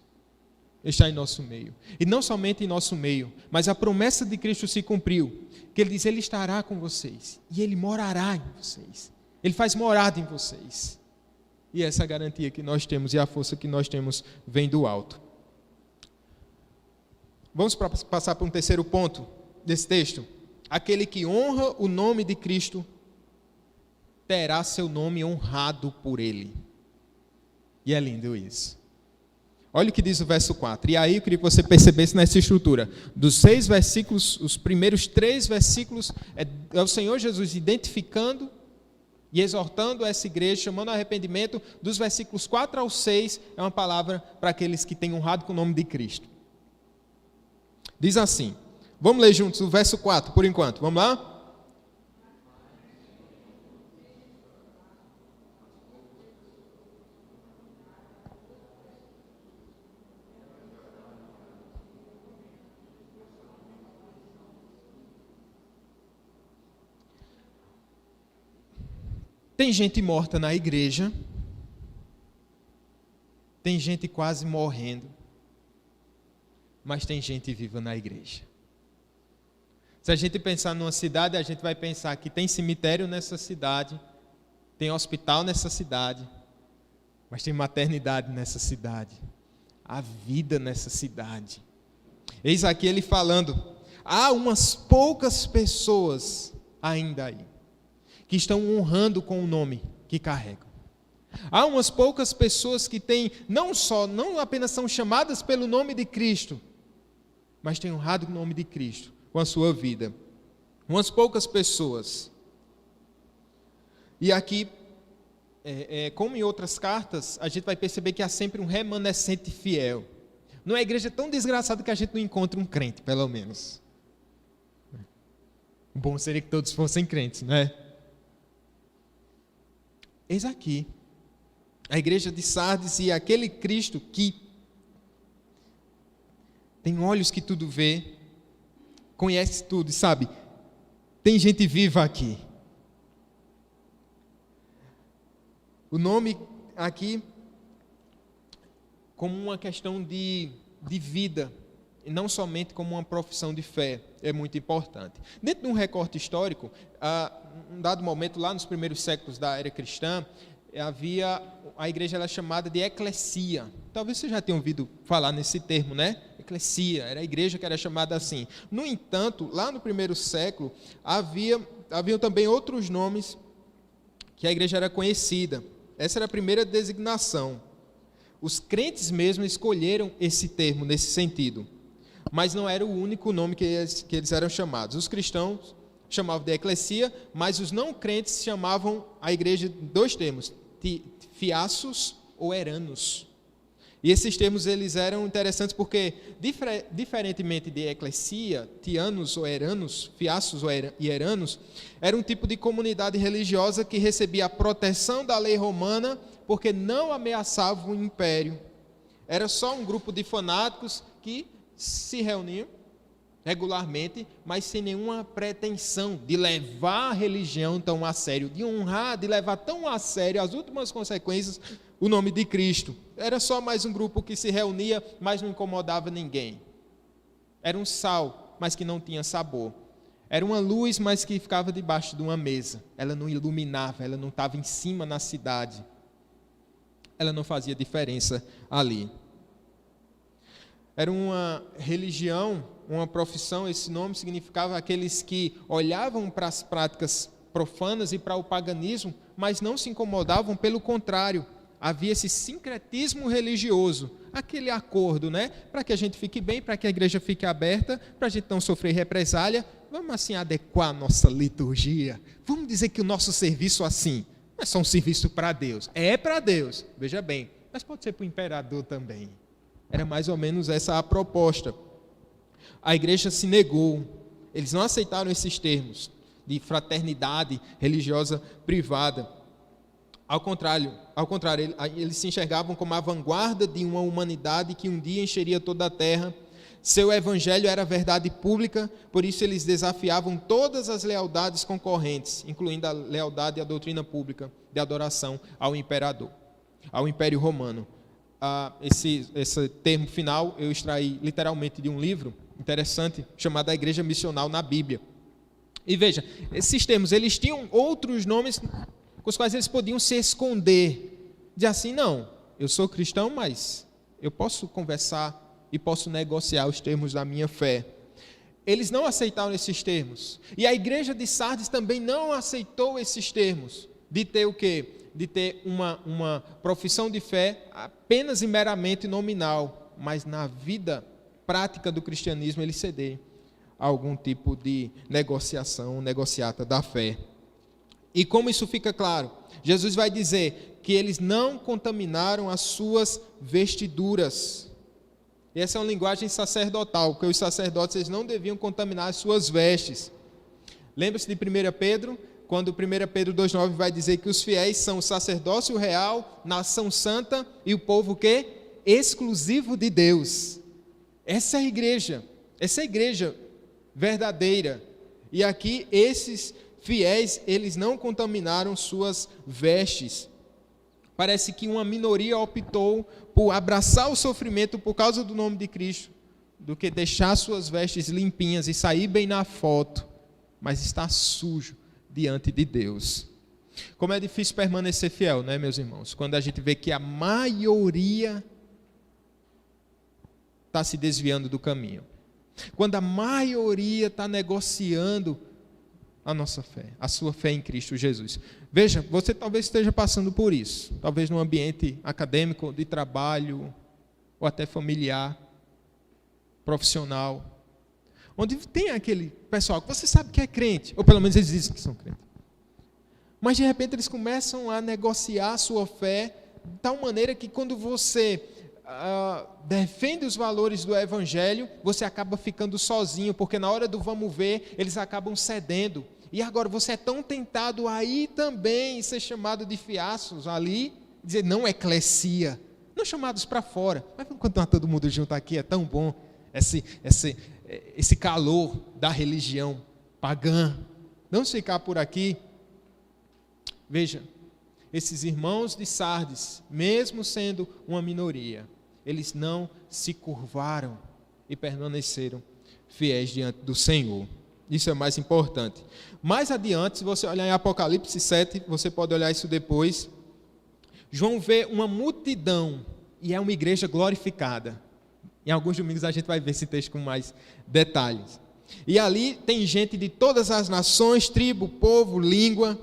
Está em nosso meio. E não somente em nosso meio, mas a promessa de Cristo se cumpriu, que Ele diz: Ele estará com vocês, e Ele morará em vocês. Ele faz morada em vocês. E essa garantia que nós temos, e a força que nós temos, vem do alto. Vamos passar para um terceiro ponto desse texto. Aquele que honra o nome de Cristo terá seu nome honrado por Ele. E é lindo isso. Olha o que diz o verso 4. E aí eu queria que você percebesse nessa estrutura. Dos 6 versículos, os primeiros 3 versículos é o Senhor Jesus identificando e exortando essa igreja, chamando ao arrependimento. Dos versículos 4 ao 6 é uma palavra para aqueles que têm honrado com o nome de Cristo. Diz assim, vamos ler juntos o verso 4 por enquanto, vamos lá? Tem gente morta na igreja, tem gente quase morrendo, mas tem gente viva na igreja. Se a gente pensar numa cidade, a gente vai pensar que tem cemitério nessa cidade, tem hospital nessa cidade, mas tem maternidade nessa cidade, há vida nessa cidade. Eis aqui ele falando, há umas poucas pessoas ainda aí, que estão honrando com o nome que carregam. Há umas poucas pessoas que têm, não apenas são chamadas pelo nome de Cristo, mas têm honrado o nome de Cristo com a sua vida. Umas poucas pessoas. E aqui, como em outras cartas, a gente vai perceber que há sempre um remanescente fiel. Não é a igreja tão desgraçada que a gente não encontra um crente, pelo menos. O bom seria que todos fossem crentes, não é? Eis aqui, a igreja de Sardes e aquele Cristo que tem olhos que tudo vê, conhece tudo, sabe? Tem gente viva aqui. O nome aqui, como uma questão de vida, e não somente como uma profissão de fé, é muito importante. Dentro de um recorte histórico, um dado momento, lá nos primeiros séculos da era cristã, a igreja era chamada de eclesia. Talvez você já tenha ouvido falar nesse termo, né? Eclesia, era a igreja que era chamada assim. No entanto, lá no primeiro século, haviam também outros nomes que a igreja era conhecida. Essa era a primeira designação. Os crentes mesmo escolheram esse termo nesse sentido. Mas não era o único nome que eles eram chamados. Os cristãos chamavam de eclesia, mas os não crentes chamavam a igreja de 2 termos, fiassos ou eranos. E esses termos eles eram interessantes porque, diferentemente de eclesia, tianos ou eranos, fiassos e eranos, era um tipo de comunidade religiosa que recebia a proteção da lei romana porque não ameaçava o império. Era só um grupo de fanáticos que se reuniam regularmente, mas sem nenhuma pretensão de levar a religião tão a sério, de honrar, de levar tão a sério as últimas consequências, o nome de Cristo. Era só mais um grupo que se reunia, mas não incomodava ninguém. Era um sal, mas que não tinha sabor. Era uma luz, mas que ficava debaixo de uma mesa. Ela não iluminava, ela não estava em cima na cidade. Ela não fazia diferença ali. Era uma religião, uma profissão, esse nome significava aqueles que olhavam para as práticas profanas e para o paganismo, mas não se incomodavam, pelo contrário, havia esse sincretismo religioso, aquele acordo, né? Para que a gente fique bem, para que a igreja fique aberta, para a gente não sofrer represália, vamos assim adequar a nossa liturgia, vamos dizer que o nosso serviço assim, não é só um serviço para Deus, é para Deus, veja bem, mas pode ser para o imperador também. Era mais ou menos essa a proposta. A igreja se negou, eles não aceitaram esses termos de fraternidade religiosa privada. Ao contrário, eles se enxergavam como a vanguarda de uma humanidade que um dia encheria toda a terra. Seu evangelho era verdade pública, por isso eles desafiavam todas as lealdades concorrentes, incluindo a lealdade à doutrina pública de adoração ao imperador, ao Império Romano. Esse termo final eu extraí literalmente de um livro interessante chamado A Igreja Missional na Bíblia. E veja, esses termos, eles tinham outros nomes com os quais eles podiam se esconder. Dizer assim, não, eu sou cristão, mas eu posso conversar e posso negociar os termos da minha fé. Eles não aceitaram esses termos. E a igreja de Sardes também não aceitou esses termos. De ter o quê? De ter uma profissão de fé apenas e meramente nominal, mas na vida prática do cristianismo ele ceder a algum tipo de negociação, negociata da fé. E como isso fica claro? Jesus vai dizer que eles não contaminaram as suas vestiduras. E essa é uma linguagem sacerdotal, porque os sacerdotes eles não deviam contaminar as suas vestes. Lembra-se de 1 Pedro? Quando 1 Pedro 2,9 vai dizer que os fiéis são o sacerdócio real, nação santa e o povo que? Exclusivo de Deus. Essa é a igreja verdadeira. E aqui esses fiéis, eles não contaminaram suas vestes. Parece que uma minoria optou por abraçar o sofrimento por causa do nome de Cristo, do que deixar suas vestes limpinhas e sair bem na foto, mas está sujo diante de Deus. Como é difícil permanecer fiel, né, meus irmãos? Quando a gente vê que a maioria está se desviando do caminho. Quando a maioria está negociando a nossa fé, a sua fé em Cristo Jesus. Veja, você talvez esteja passando por isso, talvez num ambiente acadêmico, de trabalho, ou até familiar, profissional, onde tem aquele pessoal que você sabe que é crente, ou pelo menos eles dizem que são crentes, mas de repente eles começam a negociar a sua fé de tal maneira que quando você defende os valores do Evangelho, você acaba ficando sozinho, porque na hora do vamos ver, eles acabam cedendo. E agora você é tão tentado a ir também ser chamado de fiascos ali, dizer não eclesia, não chamados para fora, mas vamos continuar todo mundo junto aqui, é tão bom esse calor da religião pagã. Vamos ficar por aqui. Veja, esses irmãos de Sardes, mesmo sendo uma minoria, eles não se curvaram e permaneceram fiéis diante do Senhor. Isso é mais importante. Mais adiante, se você olhar em Apocalipse 7, você pode olhar isso depois, João vê uma multidão, e é uma igreja glorificada. Em alguns domingos a gente vai ver esse texto com mais detalhes. E ali tem gente de todas as nações, tribo, povo, língua,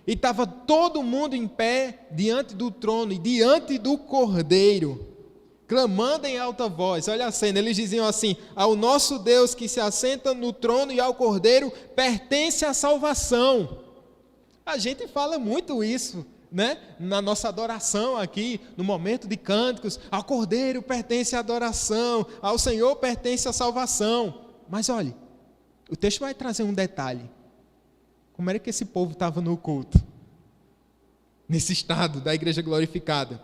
e estava todo mundo em pé diante do trono e diante do Cordeiro, clamando em alta voz. Olha a cena, eles diziam assim: ao nosso Deus que se assenta no trono e ao Cordeiro pertence a salvação. A gente fala muito isso, né? Na nossa adoração aqui, no momento de cânticos, ao Cordeiro pertence a adoração, ao Senhor pertence a salvação. Mas olhe, o texto vai trazer um detalhe. Como era que esse povo estava no culto? Nesse estado da igreja glorificada.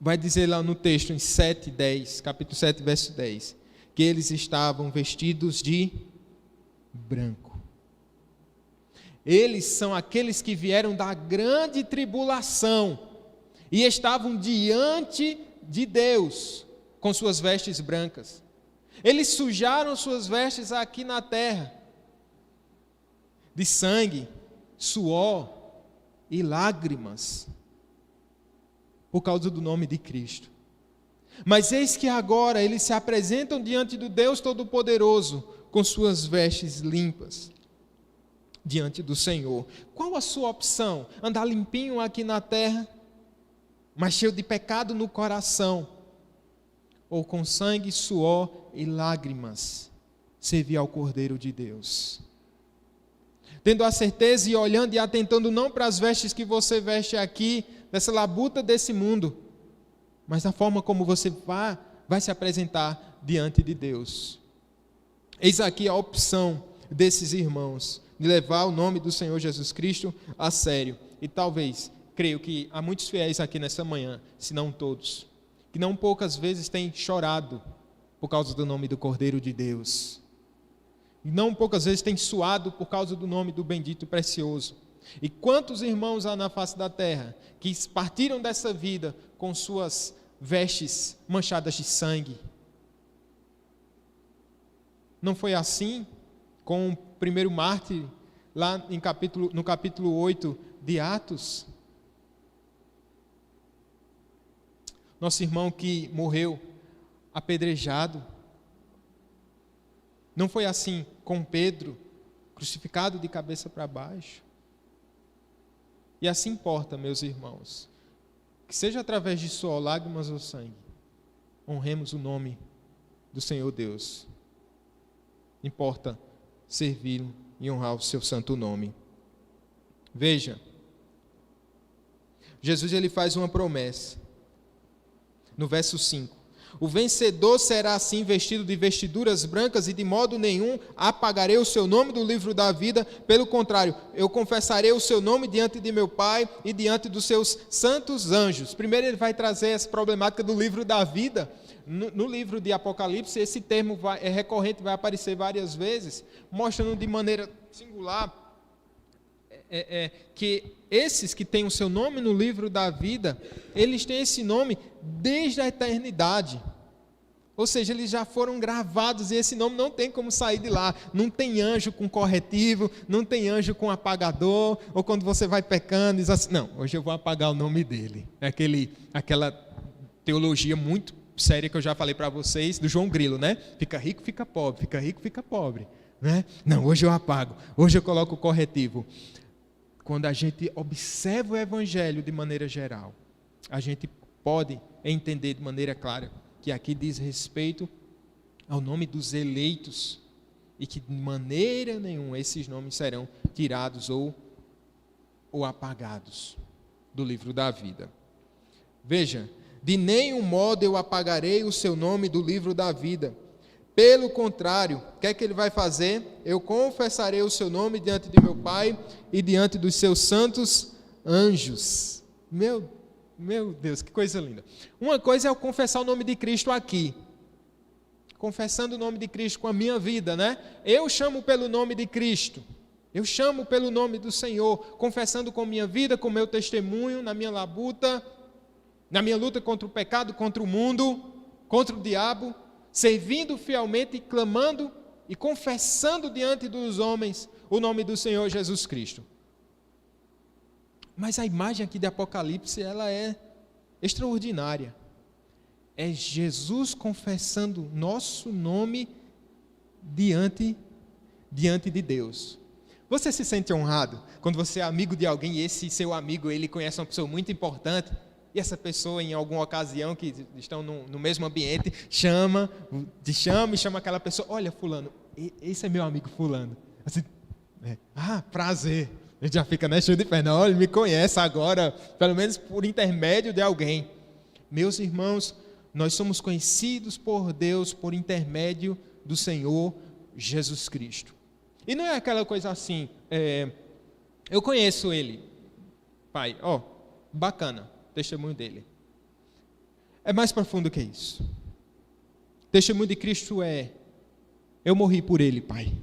Vai dizer lá no texto, em 7:10, capítulo 7, verso 10, que eles estavam vestidos de branco. Eles são aqueles que vieram da grande tribulação e estavam diante de Deus com suas vestes brancas. Eles sujaram suas vestes aqui na terra, de sangue, suor e lágrimas, por causa do nome de Cristo. Mas eis que agora eles se apresentam diante do Deus Todo-Poderoso, com suas vestes limpas, diante do Senhor. Qual a sua opção? Andar limpinho aqui na terra, mas cheio de pecado no coração, ou com sangue, suor e lágrimas, servir ao Cordeiro de Deus? Tendo a certeza e olhando e atentando não para as vestes que você veste aqui, dessa labuta desse mundo, mas da forma como você vai se apresentar diante de Deus. Eis aqui a opção desses irmãos, de levar o nome do Senhor Jesus Cristo a sério. E talvez, creio que há muitos fiéis aqui nessa manhã, se não todos, que não poucas vezes têm chorado por causa do nome do Cordeiro de Deus. E não poucas vezes têm suado por causa do nome do bendito e precioso. E quantos irmãos há na face da terra que partiram dessa vida com suas vestes manchadas de sangue? Não foi assim com o primeiro mártir, lá no capítulo 8 de Atos? Nosso irmão que morreu apedrejado. Não foi assim com Pedro, crucificado de cabeça para baixo? E assim importa, meus irmãos, que seja através de suor, lágrimas ou sangue, honremos o nome do Senhor Deus. Importa servi-lo e honrar o seu santo nome. Veja, Jesus ele faz uma promessa. No verso 5. O vencedor será assim vestido de vestiduras brancas e de modo nenhum apagarei o seu nome do livro da vida. Pelo contrário, eu confessarei o seu nome diante de meu Pai e diante dos seus santos anjos. Primeiro ele vai trazer essa problemática do livro da vida. No livro de Apocalipse, esse termo é recorrente, vai aparecer várias vezes, mostrando de maneira singular que esses que têm o seu nome no livro da vida, eles têm esse nome desde a eternidade. Ou seja, eles já foram gravados e esse nome não tem como sair de lá. Não tem anjo com corretivo, não tem anjo com apagador, ou quando você vai pecando, diz assim, não, hoje eu vou apagar o nome dele. É aquela teologia muito séria que eu já falei para vocês, do João Grilo, né? Fica rico, fica pobre, fica rico, fica pobre. Né? Não, hoje eu apago, hoje eu coloco o corretivo. Quando a gente observa o Evangelho de maneira geral, a gente pode entender de maneira clara que aqui diz respeito ao nome dos eleitos e que de maneira nenhuma esses nomes serão tirados ou apagados do livro da vida. Veja, de nenhum modo eu apagarei o seu nome do livro da vida. Pelo contrário, o que é que ele vai fazer? Eu confessarei o seu nome diante de meu Pai e diante dos seus santos anjos. Meu Deus, que coisa linda. Uma coisa é eu confessar o nome de Cristo aqui. Confessando o nome de Cristo com a minha vida, né? Eu chamo pelo nome de Cristo. Eu chamo pelo nome do Senhor, confessando com minha vida, com meu testemunho, na minha labuta, na minha luta contra o pecado, contra o mundo, contra o diabo, servindo fielmente e clamando e confessando diante dos homens o nome do Senhor Jesus Cristo. Mas a imagem aqui de Apocalipse, ela é extraordinária. É Jesus confessando nosso nome diante de Deus. Você se sente honrado quando você é amigo de alguém e esse seu amigo, ele conhece uma pessoa muito importante e essa pessoa, em alguma ocasião que estão no mesmo ambiente, te chama e chama aquela pessoa, olha fulano, esse é meu amigo fulano. Assim, prazer. A gente já fica cheio de perna, olha, ele me conhece agora, pelo menos por intermédio de alguém. Meus irmãos, nós somos conhecidos por Deus por intermédio do Senhor Jesus Cristo. E não é aquela coisa assim, eu conheço ele, pai, bacana, testemunho dele. É mais profundo que isso. Testemunho de Cristo eu morri por ele, pai.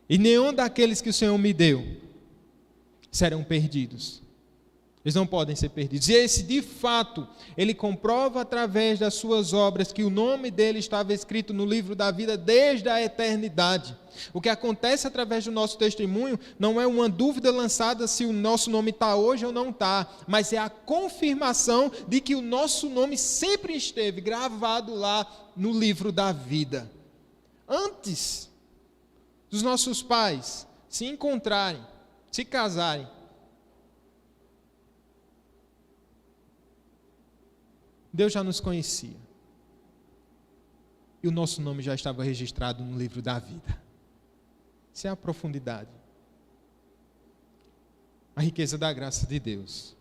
E nenhum daqueles que o Senhor me deu serão perdidos, Eles não podem ser perdidos. E esse, de fato, ele comprova através das suas obras que o nome dele estava escrito no livro da vida desde a eternidade. O que acontece através do nosso testemunho não é uma dúvida lançada se o nosso nome está hoje ou não está, mas é a confirmação de que o nosso nome sempre esteve gravado lá no livro da vida. Antes dos nossos pais se encontrarem, se casarem, Deus já nos conhecia. E o nosso nome já estava registrado no livro da vida. Essa é a profundidade. A riqueza da graça de Deus.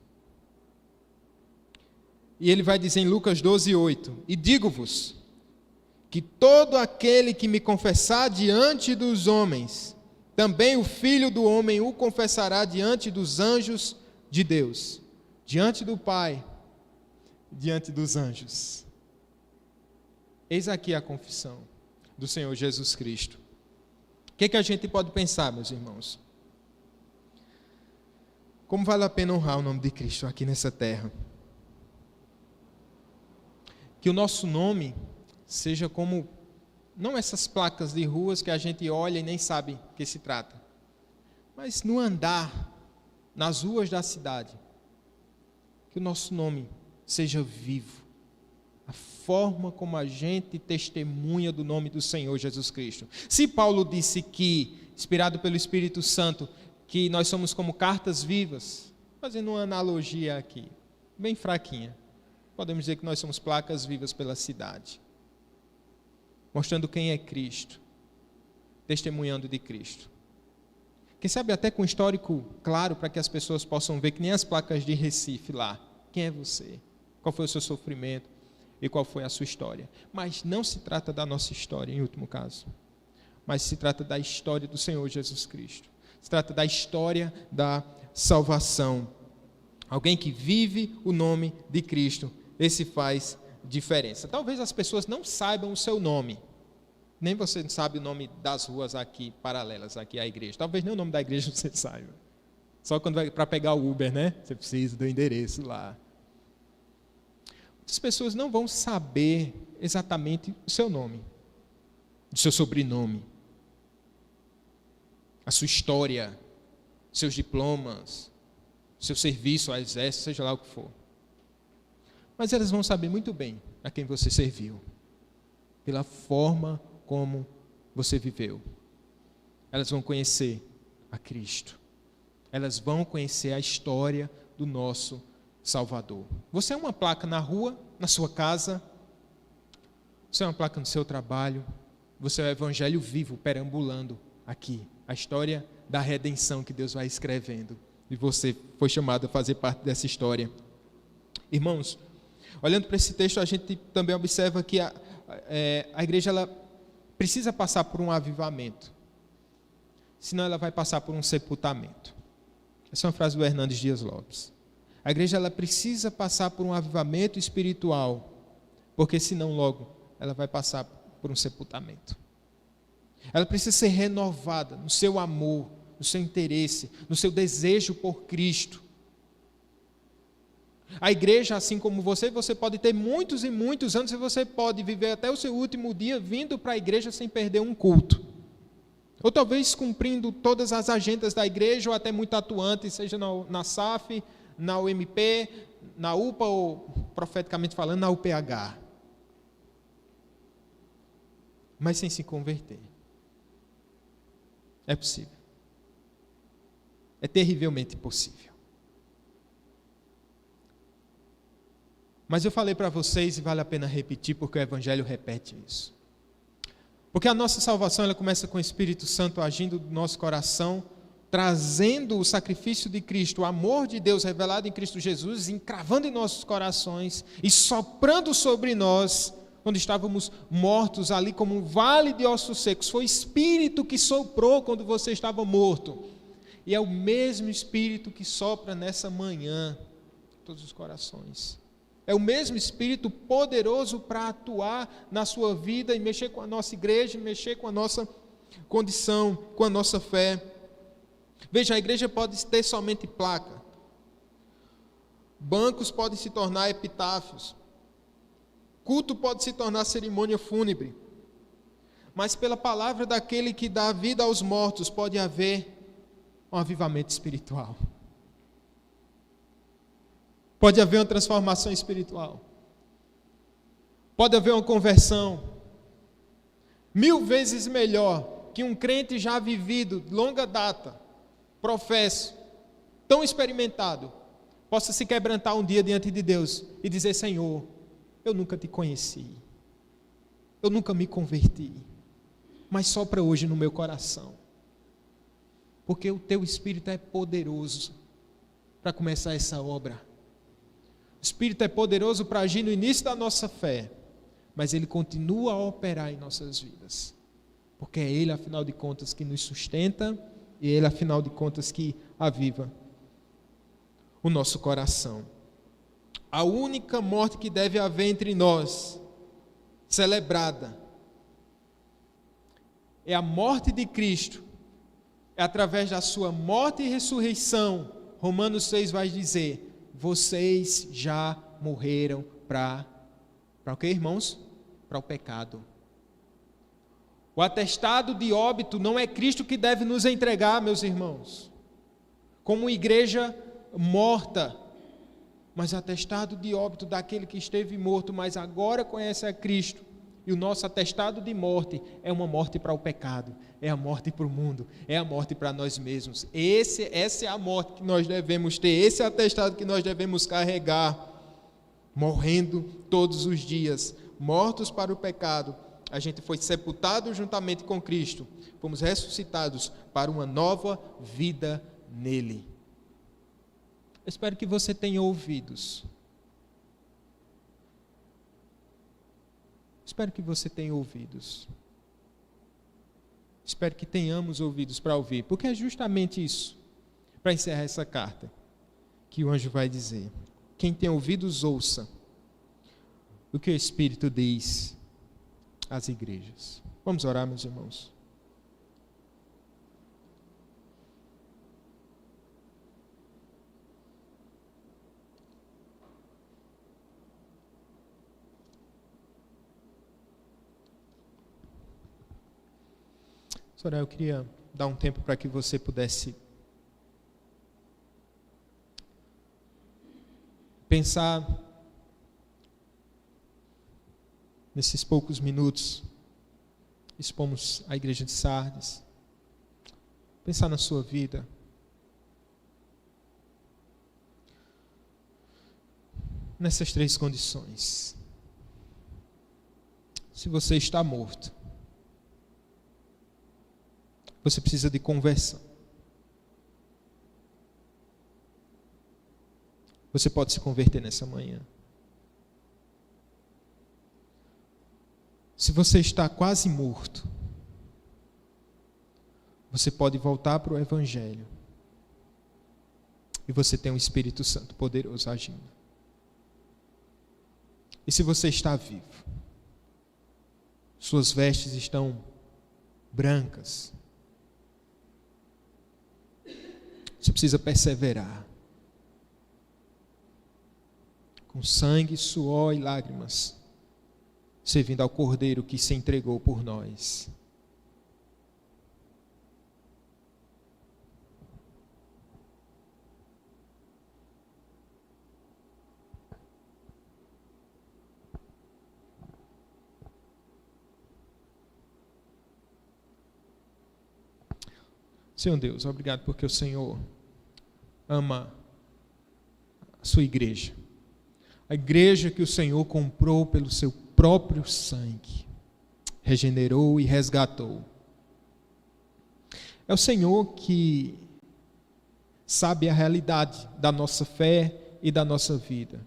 E ele vai dizer em Lucas 12:8: E digo-vos, que todo aquele que me confessar diante dos homens, também o Filho do Homem o confessará diante dos anjos de Deus. Diante do Pai, diante dos anjos. Eis aqui a confissão do Senhor Jesus Cristo. O que a gente pode pensar, meus irmãos? Como vale a pena honrar o nome de Cristo aqui nessa terra? Que o nosso nome seja como, não essas placas de ruas que a gente olha e nem sabe o que se trata, mas no andar, nas ruas da cidade, que o nosso nome seja vivo, a forma como a gente testemunha do nome do Senhor Jesus Cristo. Se Paulo disse que, inspirado pelo Espírito Santo, que nós somos como cartas vivas, fazendo uma analogia aqui, bem fraquinha, podemos dizer que nós somos placas vivas pela cidade, mostrando quem é Cristo, testemunhando de Cristo. Quem sabe até com histórico claro, para que as pessoas possam ver, que nem as placas de Recife lá, quem é você? Qual foi o seu sofrimento e qual foi a sua história. Mas não se trata da nossa história, em último caso, mas se trata da história do Senhor Jesus Cristo. Se trata da história da salvação. Alguém que vive o nome de Cristo, esse faz diferença. Talvez as pessoas não saibam o seu nome, nem você sabe o nome das ruas aqui, paralelas aqui à igreja. Talvez nem o nome da igreja você saiba. Só quando vai para pegar o Uber, né? Você precisa do endereço lá. As pessoas não vão saber exatamente o seu nome, o seu sobrenome, a sua história, seus diplomas, seu serviço ao exército, seja lá o que for. Mas elas vão saber muito bem a quem você serviu, pela forma como você viveu. Elas vão conhecer a Cristo. Elas vão conhecer a história do nosso Salvador. Você é uma placa na rua, na sua casa. Você é uma placa no seu trabalho. Você é o evangelho vivo, perambulando aqui. A história da redenção que Deus vai escrevendo. E você foi chamado a fazer parte dessa história. Irmãos, olhando para esse texto, a gente também observa que a igreja ela precisa passar por um avivamento. Senão ela vai passar por um sepultamento. Essa é uma frase do Hernandes Dias Lopes. A igreja ela precisa passar por um avivamento espiritual, porque senão logo ela vai passar por um sepultamento. Ela precisa ser renovada no seu amor, no seu interesse, no seu desejo por Cristo. A igreja, assim como você pode ter muitos e muitos anos e você pode viver até o seu último dia vindo para a igreja sem perder um culto. Ou talvez cumprindo todas as agendas da igreja, ou até muito atuante, seja na SAF, na UMP, na UPA, ou profeticamente falando, na UPH. Mas sem se converter. É possível. É terrivelmente possível. Mas eu falei para vocês, e vale a pena repetir, porque o Evangelho repete isso. Porque a nossa salvação ela começa com o Espírito Santo agindo no nosso coração, trazendo o sacrifício de Cristo, o amor de Deus revelado em Cristo Jesus, encravando em nossos corações e soprando sobre nós, quando estávamos mortos ali como um vale de ossos secos. Foi o Espírito que soprou quando você estava morto. E é o mesmo Espírito que sopra nessa manhã em todos os corações. É o mesmo Espírito poderoso para atuar na sua vida e mexer com a nossa igreja, mexer com a nossa condição, com a nossa fé. Veja, a igreja pode ter somente placa, bancos podem se tornar epitáfios, culto pode se tornar cerimônia fúnebre, mas pela palavra daquele que dá vida aos mortos pode haver um avivamento espiritual. Pode haver uma transformação espiritual. Pode haver uma conversão 1000 vezes melhor que um crente já vivido, longa data, professo, tão experimentado, possa se quebrantar um dia diante de Deus e dizer: Senhor, eu nunca te conheci, eu nunca me converti, mas sopra hoje no meu coração, porque o teu Espírito é poderoso para começar essa obra. O Espírito é poderoso para agir no início da nossa fé, mas Ele continua a operar em nossas vidas, porque é Ele, afinal de contas, que nos sustenta, e é Ele, afinal de contas, que aviva o nosso coração. A única morte que deve haver entre nós, celebrada, é a morte de Cristo. É através da sua morte e ressurreição. Romanos 6 vai dizer: vocês já morreram para o quê, irmãos? Para o pecado. O atestado de óbito não é Cristo que deve nos entregar, meus irmãos, como igreja morta, mas atestado de óbito daquele que esteve morto, mas agora conhece a Cristo. E o nosso atestado de morte é uma morte para o pecado, é a morte para o mundo, é a morte para nós mesmos. Essa é a morte que nós devemos ter, esse é o atestado que nós devemos carregar, morrendo todos os dias, mortos para o pecado. A gente foi sepultado juntamente com Cristo, fomos ressuscitados para uma nova vida nele. Eu espero que você tenha ouvidos. Espero que você tenha ouvidos. Espero que tenhamos ouvidos para ouvir, porque é justamente isso, para encerrar essa carta, que o anjo vai dizer: quem tem ouvidos, ouça o que o Espírito diz às igrejas. Vamos orar, meus irmãos. Soraya, eu queria dar um tempo para que você pudesse pensar nesses poucos minutos. Expomos a igreja de Sardes. Pensar na sua vida. Nessas 3 condições. Se você está morto, você precisa de conversão. Você pode se converter nessa manhã. Se você está quase morto, você pode voltar para o Evangelho. E você tem um Espírito Santo poderoso agindo. E se você está vivo, suas vestes estão brancas, você precisa perseverar. Com sangue, suor e lágrimas, servindo ao Cordeiro que se entregou por nós. Senhor Deus, obrigado porque o Senhor ama a sua igreja. A igreja que o Senhor comprou pelo seu próprio sangue, regenerou e resgatou. É o Senhor que sabe a realidade da nossa fé e da nossa vida.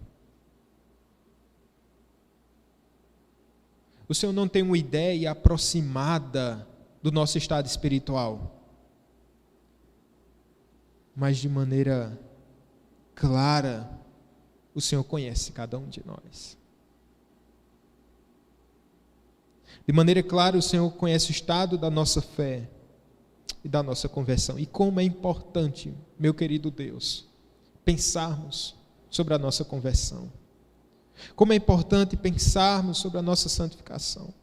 O Senhor não tem uma ideia aproximada do nosso estado espiritual, mas de maneira clara, o Senhor conhece cada um de nós. De maneira clara, o Senhor conhece o estado da nossa fé e da nossa conversão. E como é importante, meu querido Deus, pensarmos sobre a nossa conversão. Como é importante pensarmos sobre a nossa santificação.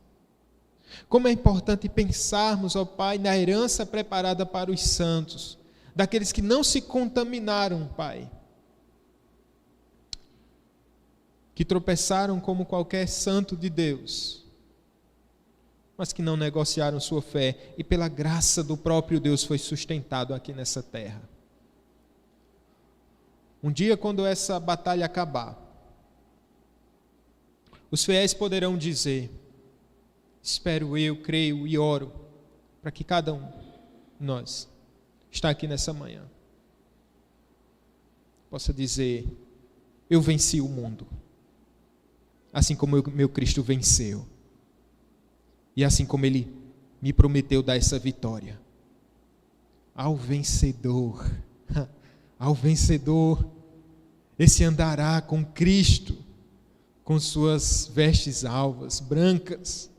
Como é importante pensarmos, ó Pai, na herança preparada para os santos, daqueles que não se contaminaram, Pai, que tropeçaram como qualquer santo de Deus, mas que não negociaram sua fé e pela graça do próprio Deus foi sustentado aqui nessa terra. Um dia, quando essa batalha acabar, os fiéis poderão dizer: espero eu, creio e oro para que cada um de nós está aqui nessa manhã possa dizer: eu venci o mundo, assim como meu Cristo venceu, e assim como Ele me prometeu dar essa vitória. Ao vencedor, esse andará com Cristo, com suas vestes alvas, brancas,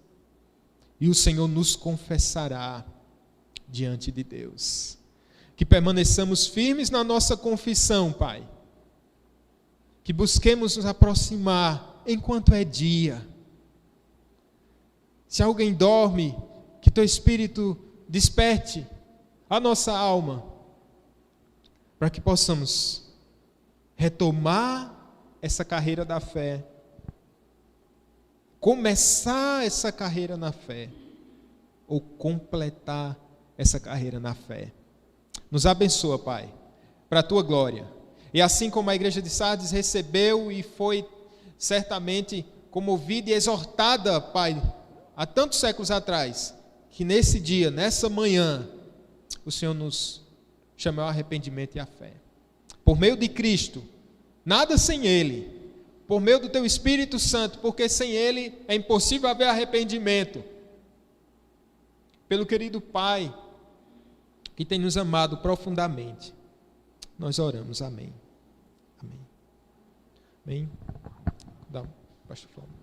e o Senhor nos confessará diante de Deus. Que permaneçamos firmes na nossa confissão, Pai. Que busquemos nos aproximar enquanto é dia. Se alguém dorme, que Teu Espírito desperte a nossa alma, para que possamos retomar essa carreira da fé, começar essa carreira na fé, ou completar essa carreira na fé. Nos abençoa, Pai, para a Tua glória. E assim como a igreja de Sardes recebeu e foi certamente comovida e exortada, Pai, há tantos séculos atrás, que nesse dia, nessa manhã, o Senhor nos chamou ao arrependimento e à fé. Por meio de Cristo, nada sem Ele, por meio do Teu Espírito Santo, porque sem Ele é impossível haver arrependimento. Pelo querido Pai, que tem nos amado profundamente, nós oramos. Amém. Amém. Amém. Dá, pastor Flávio.